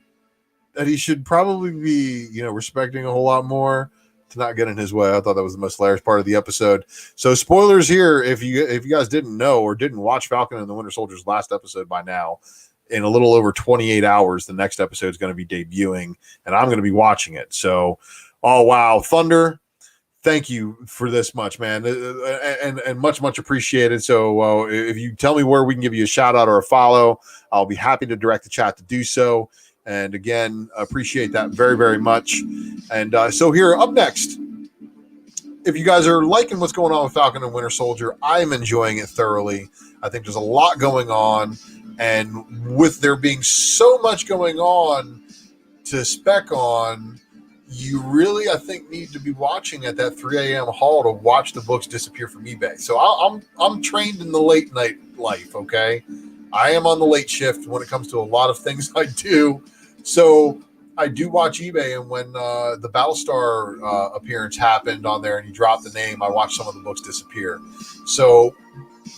that he should probably be, respecting a whole lot more, to not get in his way. I thought that was the most hilarious part of the episode. So spoilers here, if you guys didn't know or didn't watch Falcon and the Winter Soldier's last episode by now, in a little over 28 hours, the next episode is going to be debuting, and I'm going to be watching it. So, oh wow, Thunder, thank you for this much, man, and much appreciated. So if you tell me where we can give you a shout out or a follow, I'll be happy to direct the chat to do so. And again, appreciate that very, very much. And so here, up next, if you guys are liking what's going on with Falcon and Winter Soldier, I'm enjoying it thoroughly. I think there's a lot going on. And with there being so much going on to spec on, you really, I think, need to be watching at that 3 a.m. haul to watch the books disappear from eBay. So I'm trained in the late night life, okay? I am on the late shift when it comes to a lot of things I do. So I do watch eBay, and when the Battlestar appearance happened on there and he dropped the name, I watched some of the books disappear. So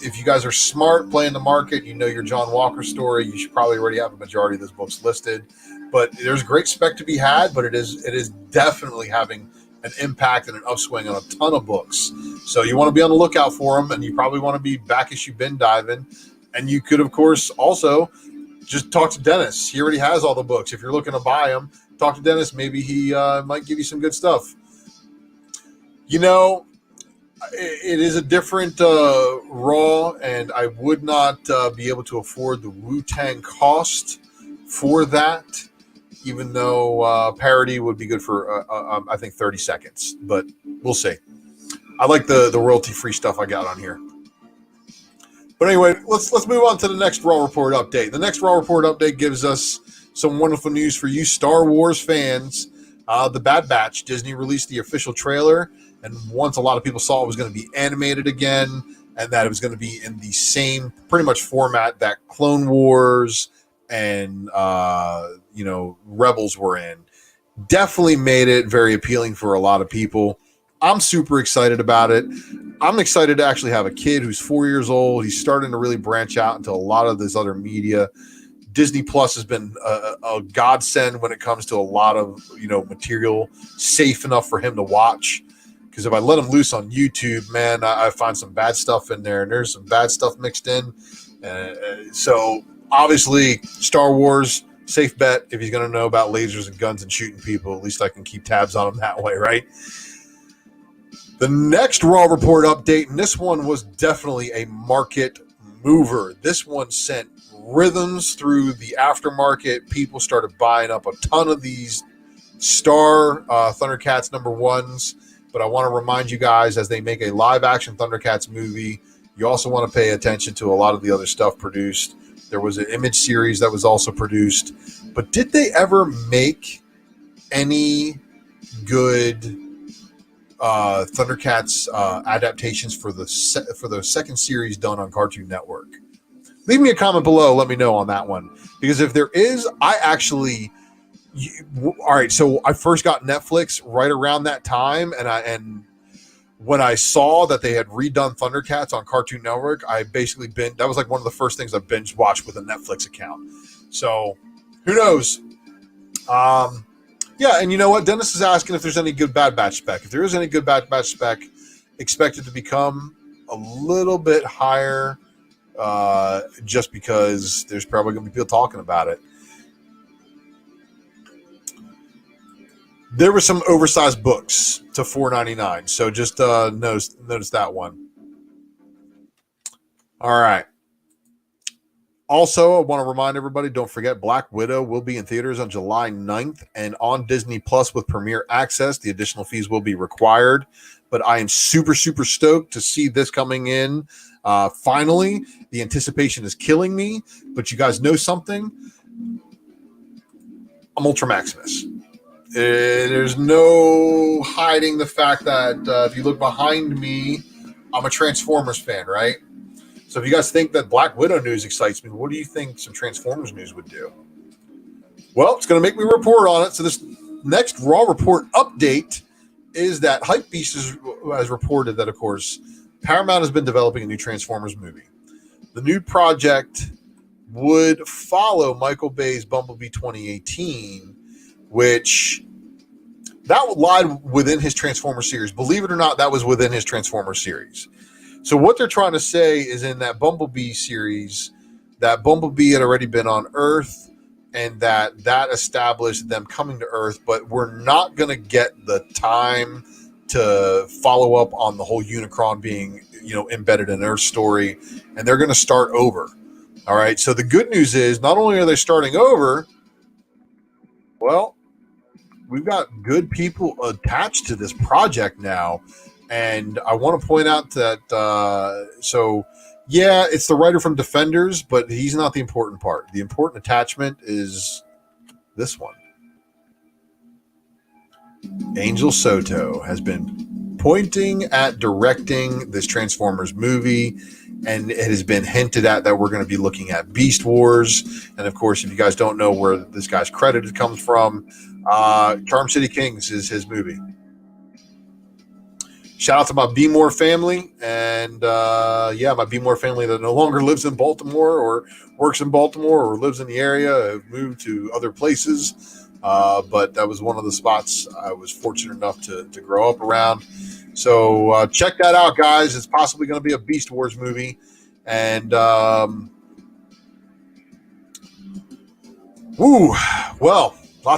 if you guys are smart playing the market, you know your John Walker story, you should probably already have a majority of those books listed. But there's great spec to be had, but it is definitely having an impact and an upswing on a ton of books. So you want to be on the lookout for them, and you probably want to be back issue bin diving. And you could, of course, also just talk to Dennis. He already has all the books. If you're looking to buy them, talk to Dennis. Maybe he might give you some good stuff. It is a different Raw, and I would not be able to afford the Wu-Tang cost for that, even though parody would be good for, I think, 30 seconds. But we'll see. I like the royalty-free stuff I got on here. But anyway, let's move on to the next Raw Report update. The next Raw Report update gives us some wonderful news for you Star Wars fans. The Bad Batch, Disney released the official trailer, and once a lot of people saw it was going to be animated again, and that it was going to be in the same pretty much format that Clone Wars and Rebels were in. Definitely made it very appealing for a lot of people. I'm super excited about it. I'm excited to actually have a kid who's 4 years old. He's starting to really branch out into a lot of this other media. Disney Plus has been a godsend when it comes to a lot of material safe enough for him to watch. Because if I let him loose on YouTube, man, I find some bad stuff in there, and there's some bad stuff mixed in. So obviously, Star Wars, safe bet. If he's going to know about lasers and guns and shooting people, at least I can keep tabs on him that way, right? The next Raw Report update, and this one was definitely a market mover. This one sent rhythms through the aftermarket. People started buying up a ton of these Star Thundercats #1s. But I want to remind you guys, as they make a live-action Thundercats movie, you also want to pay attention to a lot of the other stuff produced. There was an Image series that was also produced. But did they ever make any good Thundercats adaptations for the second series done on Cartoon Network? Leave me a comment below. Let me know on that one, because if there is, I actually. All right, so I first got Netflix right around that time, and when I saw that they had redone Thundercats on Cartoon Network, I basically that was like one of the first things I binge watched with a Netflix account. So who knows? Yeah, and you know what? Dennis is asking if there's any good Bad Batch spec. If there is any good Bad Batch spec, expect it to become a little bit higher, just because there's probably going to be people talking about it. There were some oversized books to $4.99, so just notice that one. All right. Also, I want to remind everybody, don't forget Black Widow will be in theaters on July 9th and on Disney Plus with Premiere Access. The additional fees will be required, but I am super, super stoked to see this coming in. Finally, the anticipation is killing me, but you guys know something? I'm Ultra Maximus. There's no hiding the fact that if you look behind me, I'm a Transformers fan, right? So if you guys think that Black Widow news excites me, what do you think some Transformers news would do? Well, it's going to make me report on it. So this next Raw Report update is that Hypebeast has reported that, of course, Paramount has been developing a new Transformers movie. The new project would follow Michael Bay's Bumblebee 2018, which that would lie within his Transformers series. Believe it or not, that was within his Transformers series. So what they're trying to say is in that Bumblebee series, that Bumblebee had already been on Earth and that established them coming to Earth, but we're not going to get the time to follow up on the whole Unicron being, embedded in Earth story, and they're going to start over. All right. So the good news is not only are they starting over, well, we've got good people attached to this project now. And I want to point out that, it's the writer from Defenders, but he's not the important part. The important attachment is this one. Angel Soto has been pointing at directing this Transformers movie, and it has been hinted at that we're going to be looking at Beast Wars. And, of course, if you guys don't know where this guy's credit comes from, Charm City Kings is his movie. Shout out to my B More family, and my B More family that no longer lives in Baltimore or works in Baltimore or lives in the area, have moved to other places, but that was one of the spots I was fortunate enough to grow up around. So check that out, guys. It's possibly going to be a Beast Wars movie, and lots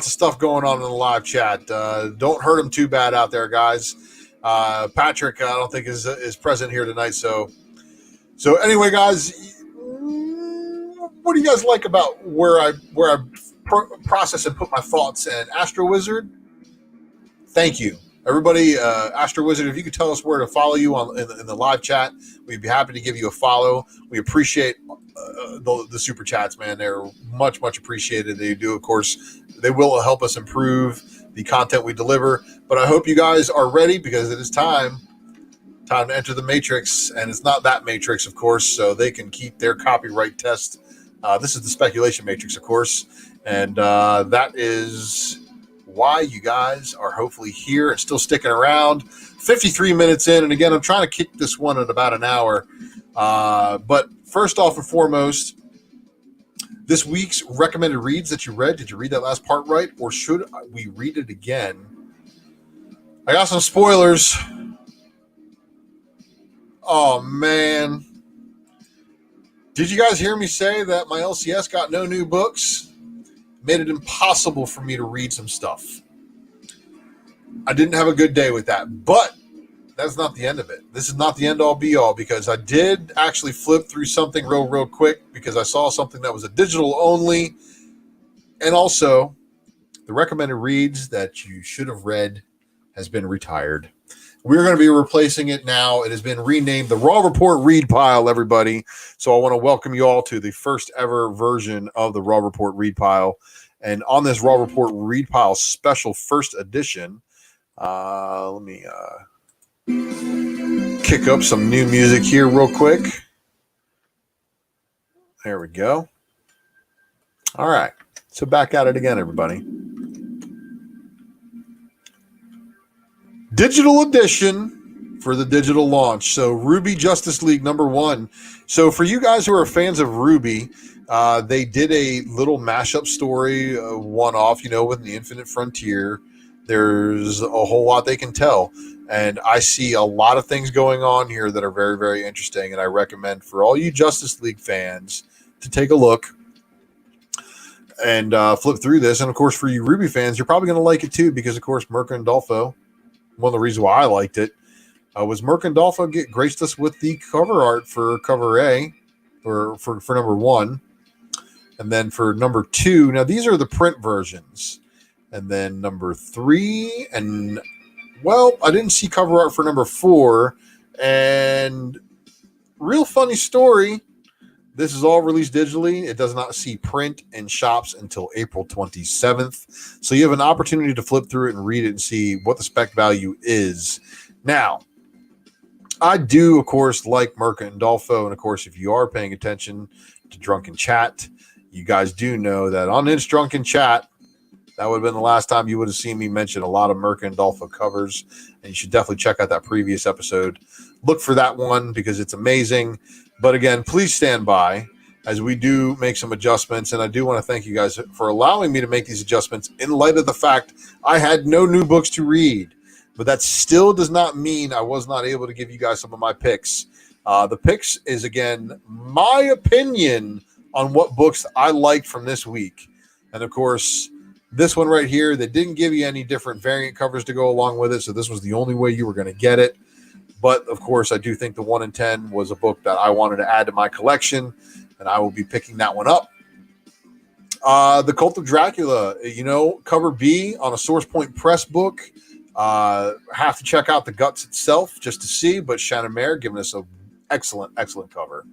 of stuff going on in the live chat. Don't hurt them too bad out there, guys. Patrick, I don't think is present here tonight. So anyway, guys, what do you guys like about where I process and put my thoughts in? Astro Wizard, thank you, everybody. Astro Wizard, if you could tell us where to follow you in the live chat, we'd be happy to give you a follow. We appreciate the super chats, man. They're much, much appreciated. They do, of course, they will help us improve the content we deliver. But I hope you guys are ready, because it is time to enter the Matrix, and it's not that Matrix, of course, so they can keep their copyright test. This is the speculation Matrix, of course, and that is why you guys are hopefully here and still sticking around. 53 minutes in, and again, I'm trying to kick this one at about an hour. But first off and foremost, this week's recommended reads that you read, did you read that last part right, or should we read it again? I got some spoilers. Oh, man. Did you guys hear me say that my LCS got no new books? Made it impossible for me to read some stuff. I didn't have a good day with that, but that's not the end of it. This is not the end all be all, because I did actually flip through something real quick, because I saw something that was a digital only. And also, the recommended reads that you should have read has been retired. We're going to be replacing it now. It has been renamed the Raw Report Read Pile, everybody. So I want to welcome you all to the first ever version of the Raw Report Read Pile. And on this Raw Report Read Pile special first edition, let me kick up some new music here real quick. There we go. All right. So back at it again, everybody. Digital edition for the digital launch. So Ruby Justice League #1. So for you guys who are fans of Ruby, they did a little mashup story, one-off, with the Infinite Frontier. There's a whole lot they can tell. And I see a lot of things going on here that are very, very interesting. And I recommend for all you Justice League fans to take a look. and flip through this. And of course, for you Ruby fans, you're probably going to like it too, because of course, Mirka and Dolfo, one of the reasons why I liked it was Mirka and Dolfo graced us with the cover art for cover A, or for number 1. And then for number 2, now these are the print versions. And then number 3, and well, I didn't see cover art for number 4. And real funny story, this is all released digitally. It does not see print in shops until April 27th. So you have an opportunity to flip through it and read it and see what the spec value is. Now, I do, of course, like Mirka and Dolfo. And of course, if you are paying attention to Drunken Chat, you guys do know that on this Drunken Chat, that would have been the last time you would have seen me mention a lot of Mirka and Dolfo covers. And you should definitely check out that previous episode. Look for that one because it's amazing. But again, please stand by as we do make some adjustments. And I do want to thank you guys for allowing me to make these adjustments in light of the fact I had no new books to read. But that still does not mean I was not able to give you guys some of my picks. The picks is, again, my opinion on what books I liked from this week. And of course, this one right here, they didn't give you any different variant covers to go along with it. So this was the only way you were going to get it. But of course, I do think the 1 in 10 was a book that I wanted to add to my collection, and I will be picking that one up. The Cult of Dracula, cover B on a Source Point Press book. Have to check out the guts itself just to see, but Shannon Mayer giving us an excellent cover.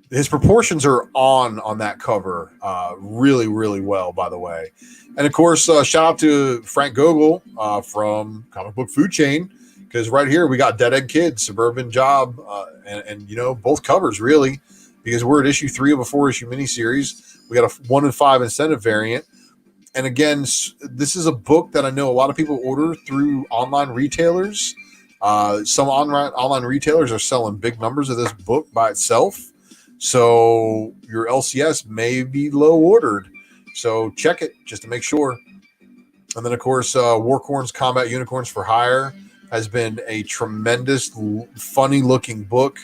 His proportions are on that cover really, really well, by the way. And of course, shout out to Frank Gogol from Comic Book Food Chain, because right here we got Dead Egg Kid, Suburban Job, and both covers really, because we're at issue 3 of a 4-issue miniseries. We got a 1 in 5 incentive variant. And again, this is a book that I know a lot of people order through online retailers. Some online retailers are selling big numbers of this book by itself. So your LCS may be low ordered. So check it just to make sure. And then, of course, Warcorn's Combat Unicorns for Hire has been a tremendous, funny-looking book.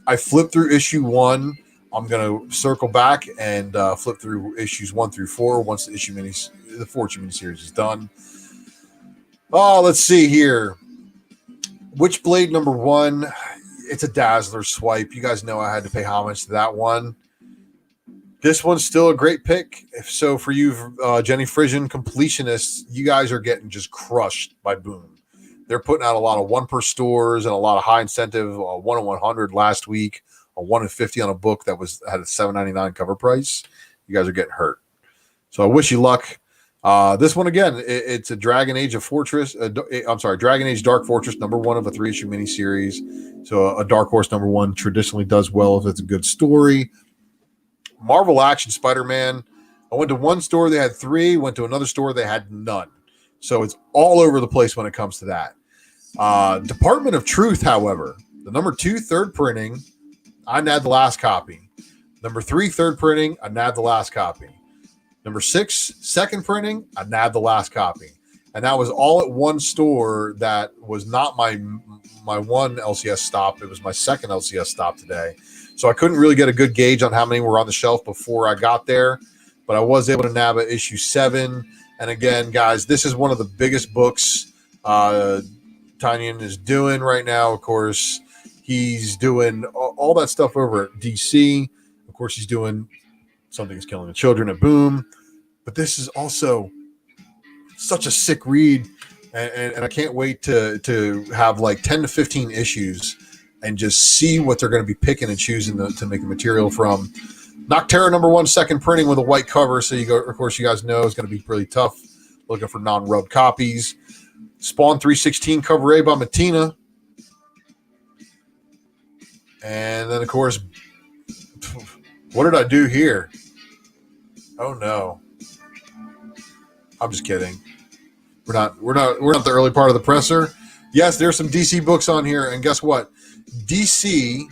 I flipped through issue 1. I'm going to circle back and flip through issues 1 through 4 once the 4-issue miniseries is done. Oh, let's see here. Witchblade number 1. It's a Dazzler swipe. You guys know I had to pay homage to that one. This one's still a great pick. So for you, Jenny Frisian completionists, you guys are getting just crushed by Boom. They're putting out a lot of 1 per stores and a lot of high incentive, 1 in 100 last week, a 1 in 50 on a book that had a $7.99 cover price. You guys are getting hurt. So I wish you luck. This one, again, it's a Dragon Age Dragon Age Dark Fortress, number 1 of a 3-issue miniseries. So a Dark Horse number 1 traditionally does well if it's a good story. Marvel Action Spider-Man. I went to one store, they had 3. Went to another store, they had none. So it's all over the place when it comes to that. Department of Truth, however, the number 2 third printing, I nabbed the last copy. Number 3 third printing, I nabbed the last copy. Number 6 second printing, I nabbed the last copy. And that was all at one store that was not my one LCS stop. It was my second LCS stop today. So I couldn't really get a good gauge on how many were on the shelf before I got there. But I was able to nab at issue 7. And again, guys, this is one of the biggest books Tynion is doing right now. Of course, he's doing all that stuff over at DC. Of course, he's doing Something's Killing the Children at Boom. But this is also such a sick read. And I can't wait to have like 10 to 15 issues and just see what they're going to be picking and choosing to make the material from. Nocterra number 1 second printing with a white cover. So of course, you guys know it's going to be really tough looking for non-rubbed copies. Spawn 316 cover A by Matina. And then, of course, what did I do here? Oh no. I'm just kidding. We're not the early part of the presser. Yes, there's some DC books on here, and guess what? DC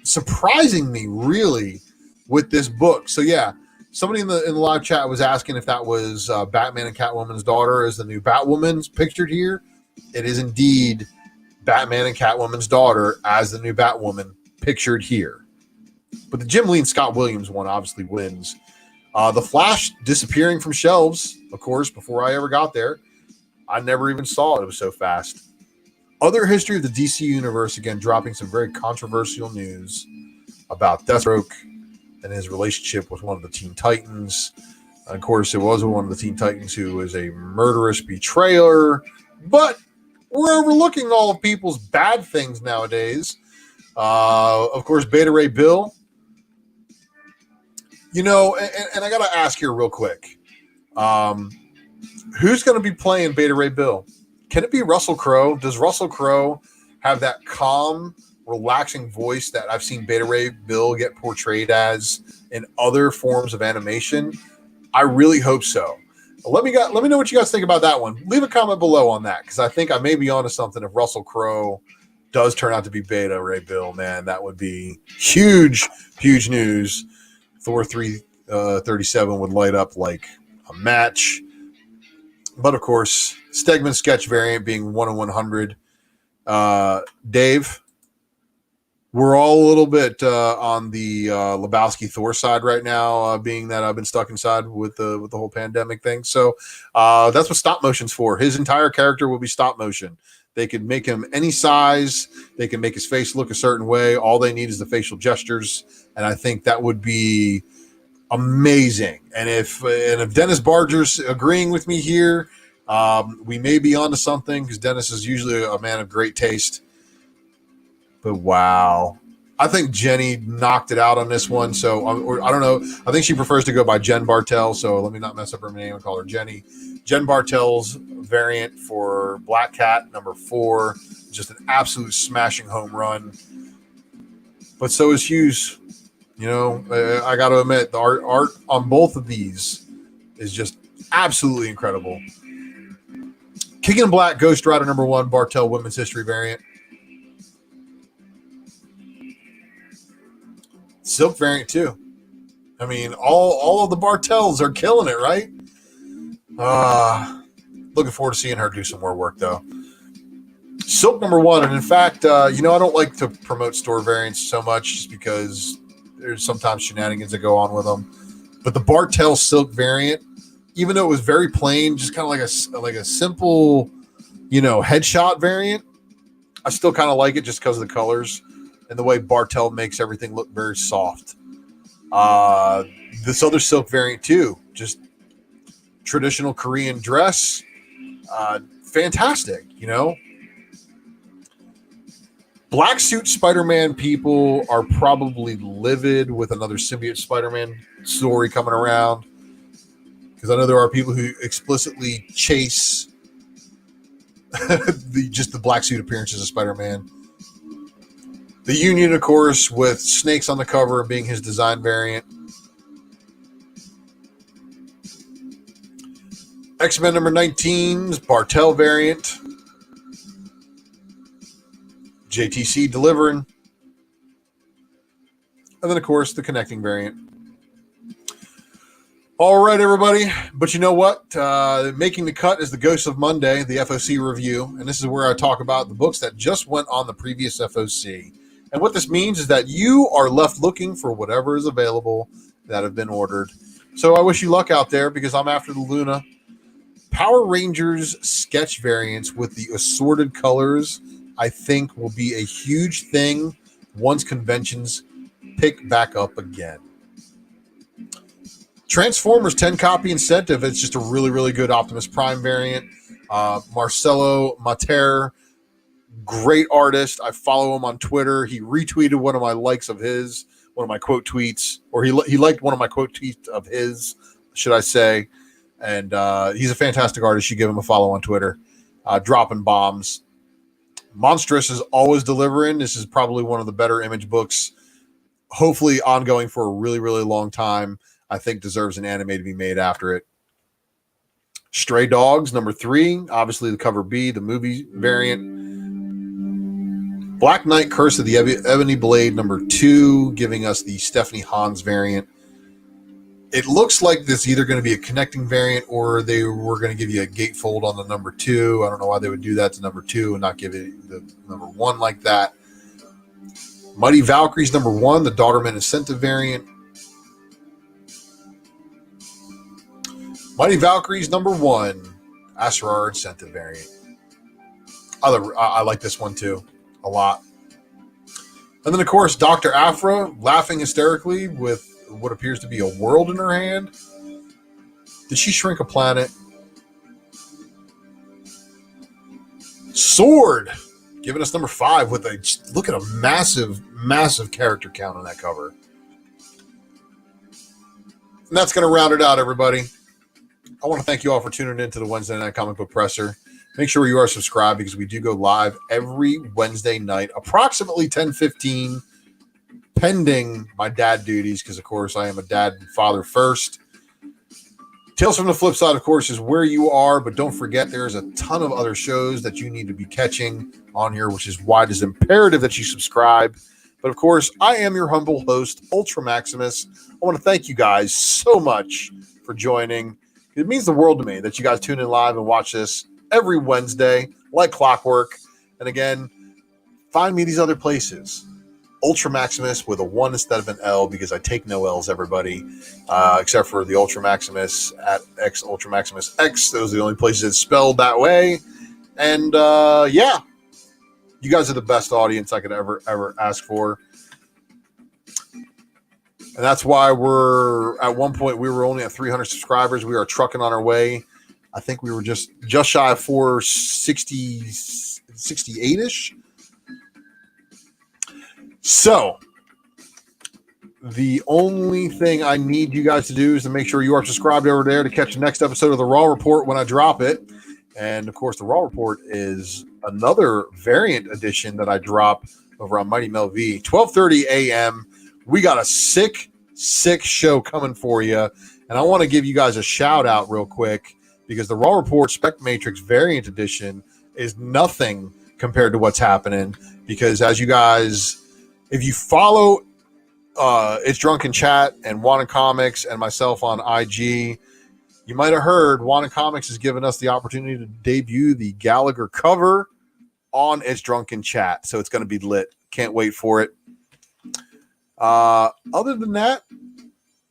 surprising me really with this book. So yeah, somebody in the live chat was asking if that was Batman and Catwoman's daughter as the new Batwoman's pictured here. It is indeed Batman and Catwoman's daughter as the new Batwoman pictured here. But the Jim Lee and Scott Williams one obviously wins. The Flash disappearing from shelves, of course, before I ever got there. I never even saw it. It was so fast. Other history of the DC universe, again, dropping some very controversial news about Deathstroke and his relationship with one of the Teen Titans. And of course, it was one of the Teen Titans who was a murderous betrayer. But we're overlooking all of people's bad things nowadays. Of course, Beta Ray Bill. You know, and I got to ask here real quick. Who's going to be playing Beta Ray Bill? Can it be Russell Crowe? Does Russell Crowe have that calm, relaxing voice that I've seen Beta Ray Bill get portrayed as in other forms of animation? I really hope so. Let me know what you guys think about that one. Leave a comment below on that, because I think I may be onto something if Russell Crowe does turn out to be Beta Ray Bill. Man, that would be huge, huge news. Thor 337 would light up like a match. But of course, Stegman sketch variant being 1 in 100. Dave, we're all a little bit on the Lebowski Thor side right now, being that I've been stuck inside with the whole pandemic thing. So that's what stop motion's for. His entire character will be stop motion. They could make him any size. They can make his face look a certain way. All they need is the facial gestures, and I think that would be amazing. And if Dennis Barger's agreeing with me here, we may be onto something, because Dennis is usually a man of great taste. But wow, I think Jenny knocked it out on this one. So I don't know. I think she prefers to go by Jen Bartel. So let me not mess up her name and call her Jenny. Jen Bartel's variant for Black Cat number 4, just an absolute smashing home run. But so is Hughes. You know, I got to admit, the art on both of these is just absolutely incredible. King in Black Ghost Rider number 1, Bartel Women's History variant. Silk variant too. I mean, all of the Bartels are killing it, right? Looking forward to seeing her do some more work, though. Silk number 1, and in fact, I don't like to promote store variants so much, just because there's sometimes shenanigans that go on with them. But the Bartel Silk variant, even though it was very plain, just kind of like a simple, headshot variant, I still kind of like it just because of the colors and the way Bartel makes everything look very soft. This other Silk variant too, just traditional Korean dress, fantastic. Black suit Spider-Man people are probably livid with another symbiote Spider-Man story coming around, because I know there are people who explicitly chase the black suit appearances of Spider-Man. The Union, of course, with snakes on the cover being his design variant. X-Men number 19's Bartel variant. JTC delivering. And then, of course, the connecting variant. All right, everybody. But you know what? Making the cut is the Ghost of Monday, the FOC review. And this is where I talk about the books that just went on the previous FOC. And what this means is that you are left looking for whatever is available that have been ordered. So I wish you luck out there, because I'm after the Luna. Power Rangers sketch variants with the assorted colors, I think, will be a huge thing once conventions pick back up again. Transformers 10 copy incentive. It's just a really, really good Optimus Prime variant. Marcelo Mater, great artist. I follow him on Twitter. He retweeted one of my likes of his, one of my quote tweets, or he liked one of my quote tweets of his, should I say. And he's a fantastic artist. You give him a follow on Twitter. Dropping bombs. Monstrous is always delivering. This is probably one of the better Image books, hopefully ongoing for a really, really long time. I think deserves an anime to be made after it. Stray Dogs number 3, obviously the cover B, the movie variant. Black Knight Curse of the Ebony Blade number 2, giving us the Stephanie Hans variant. It looks like this is either going to be a connecting variant, or they were going to give you a gatefold on the number 2. I don't know why they would do that to number 2 and not give it the number 1 like that. Mighty Valkyries number 1, the Daughterman Incentive variant. Mighty Valkyries #1, Asrar Incentive variant. I like this one too, a lot. And then, of course, Dr. Afra laughing hysterically with what appears to be a world in her hand. Did she shrink a planet? Sword giving us #5 with a look at a massive character count on that cover. And that's going to round it out, everybody. I want to thank you all for tuning in to the Wednesday Night Comic Book Presser. Make sure you are subscribed because we do go live every Wednesday night, approximately 10:15, pending my dad duties, because, of course, I am a dad and father first. Tales from the Flipside, of course, is where you are, but don't forget there's a ton of other shows that you need to be catching on here, which is why it is imperative that you subscribe. But, of course, I am your humble host, Ultra Maximus. I want to thank you guys so much for joining. It means the world to me that you guys tune in live and watch this every Wednesday, like clockwork. And again, find me these other places. Ultra Maximus with a 1 instead of an L, because I take no L's, everybody, except for the Ultra Maximus at X Ultra Maximus X. Those are the only places it's spelled that way. And yeah, you guys are the best audience I could ever ask for. And that's why at one point we were only at 300 subscribers. We are trucking on our way. I think we were just shy of 468-ish. So the only thing I need you guys to do is to make sure you are subscribed over there to catch the next episode of the Raw Report when I drop it. And of course, the Raw Report is another variant edition that I drop over on Mighty Mel V, 12:30 a.m. We got a sick show coming for you. And I want to give you guys a shout out real quick, because the Raw Report Spec Matrix variant edition is nothing compared to what's happening. Because as you guys, if you follow It's Drunken Chat and Wanted Comics and myself on IG, you might have heard Wanted Comics has given us the opportunity to debut the Gallagher cover on It's Drunken Chat. So it's going to be lit. Can't wait for it. Other than that,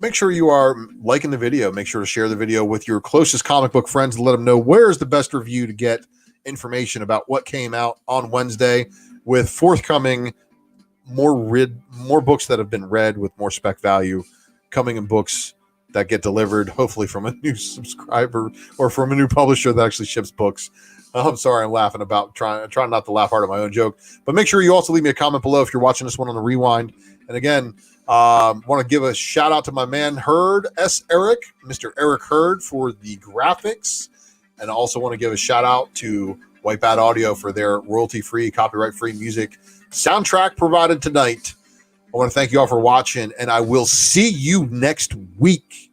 make sure you are liking the video. Make sure to share the video with your closest comic book friends and let them know where's the best review to get information about what came out on Wednesday, with forthcoming more books that have been read with more spec value coming in books that get delivered, hopefully from a new subscriber or from a new publisher that actually ships books. I'm sorry, I'm laughing about trying not to laugh hard at my own joke. But make sure you also leave me a comment below if you're watching this one on the rewind. And again, want to give a shout out to my man Mr. Eric Hurd, for the graphics. And I also want to give a shout out to Wipeout Audio for their royalty-free, copyright-free music soundtrack provided tonight. I want to thank you all for watching, and I will see you next week.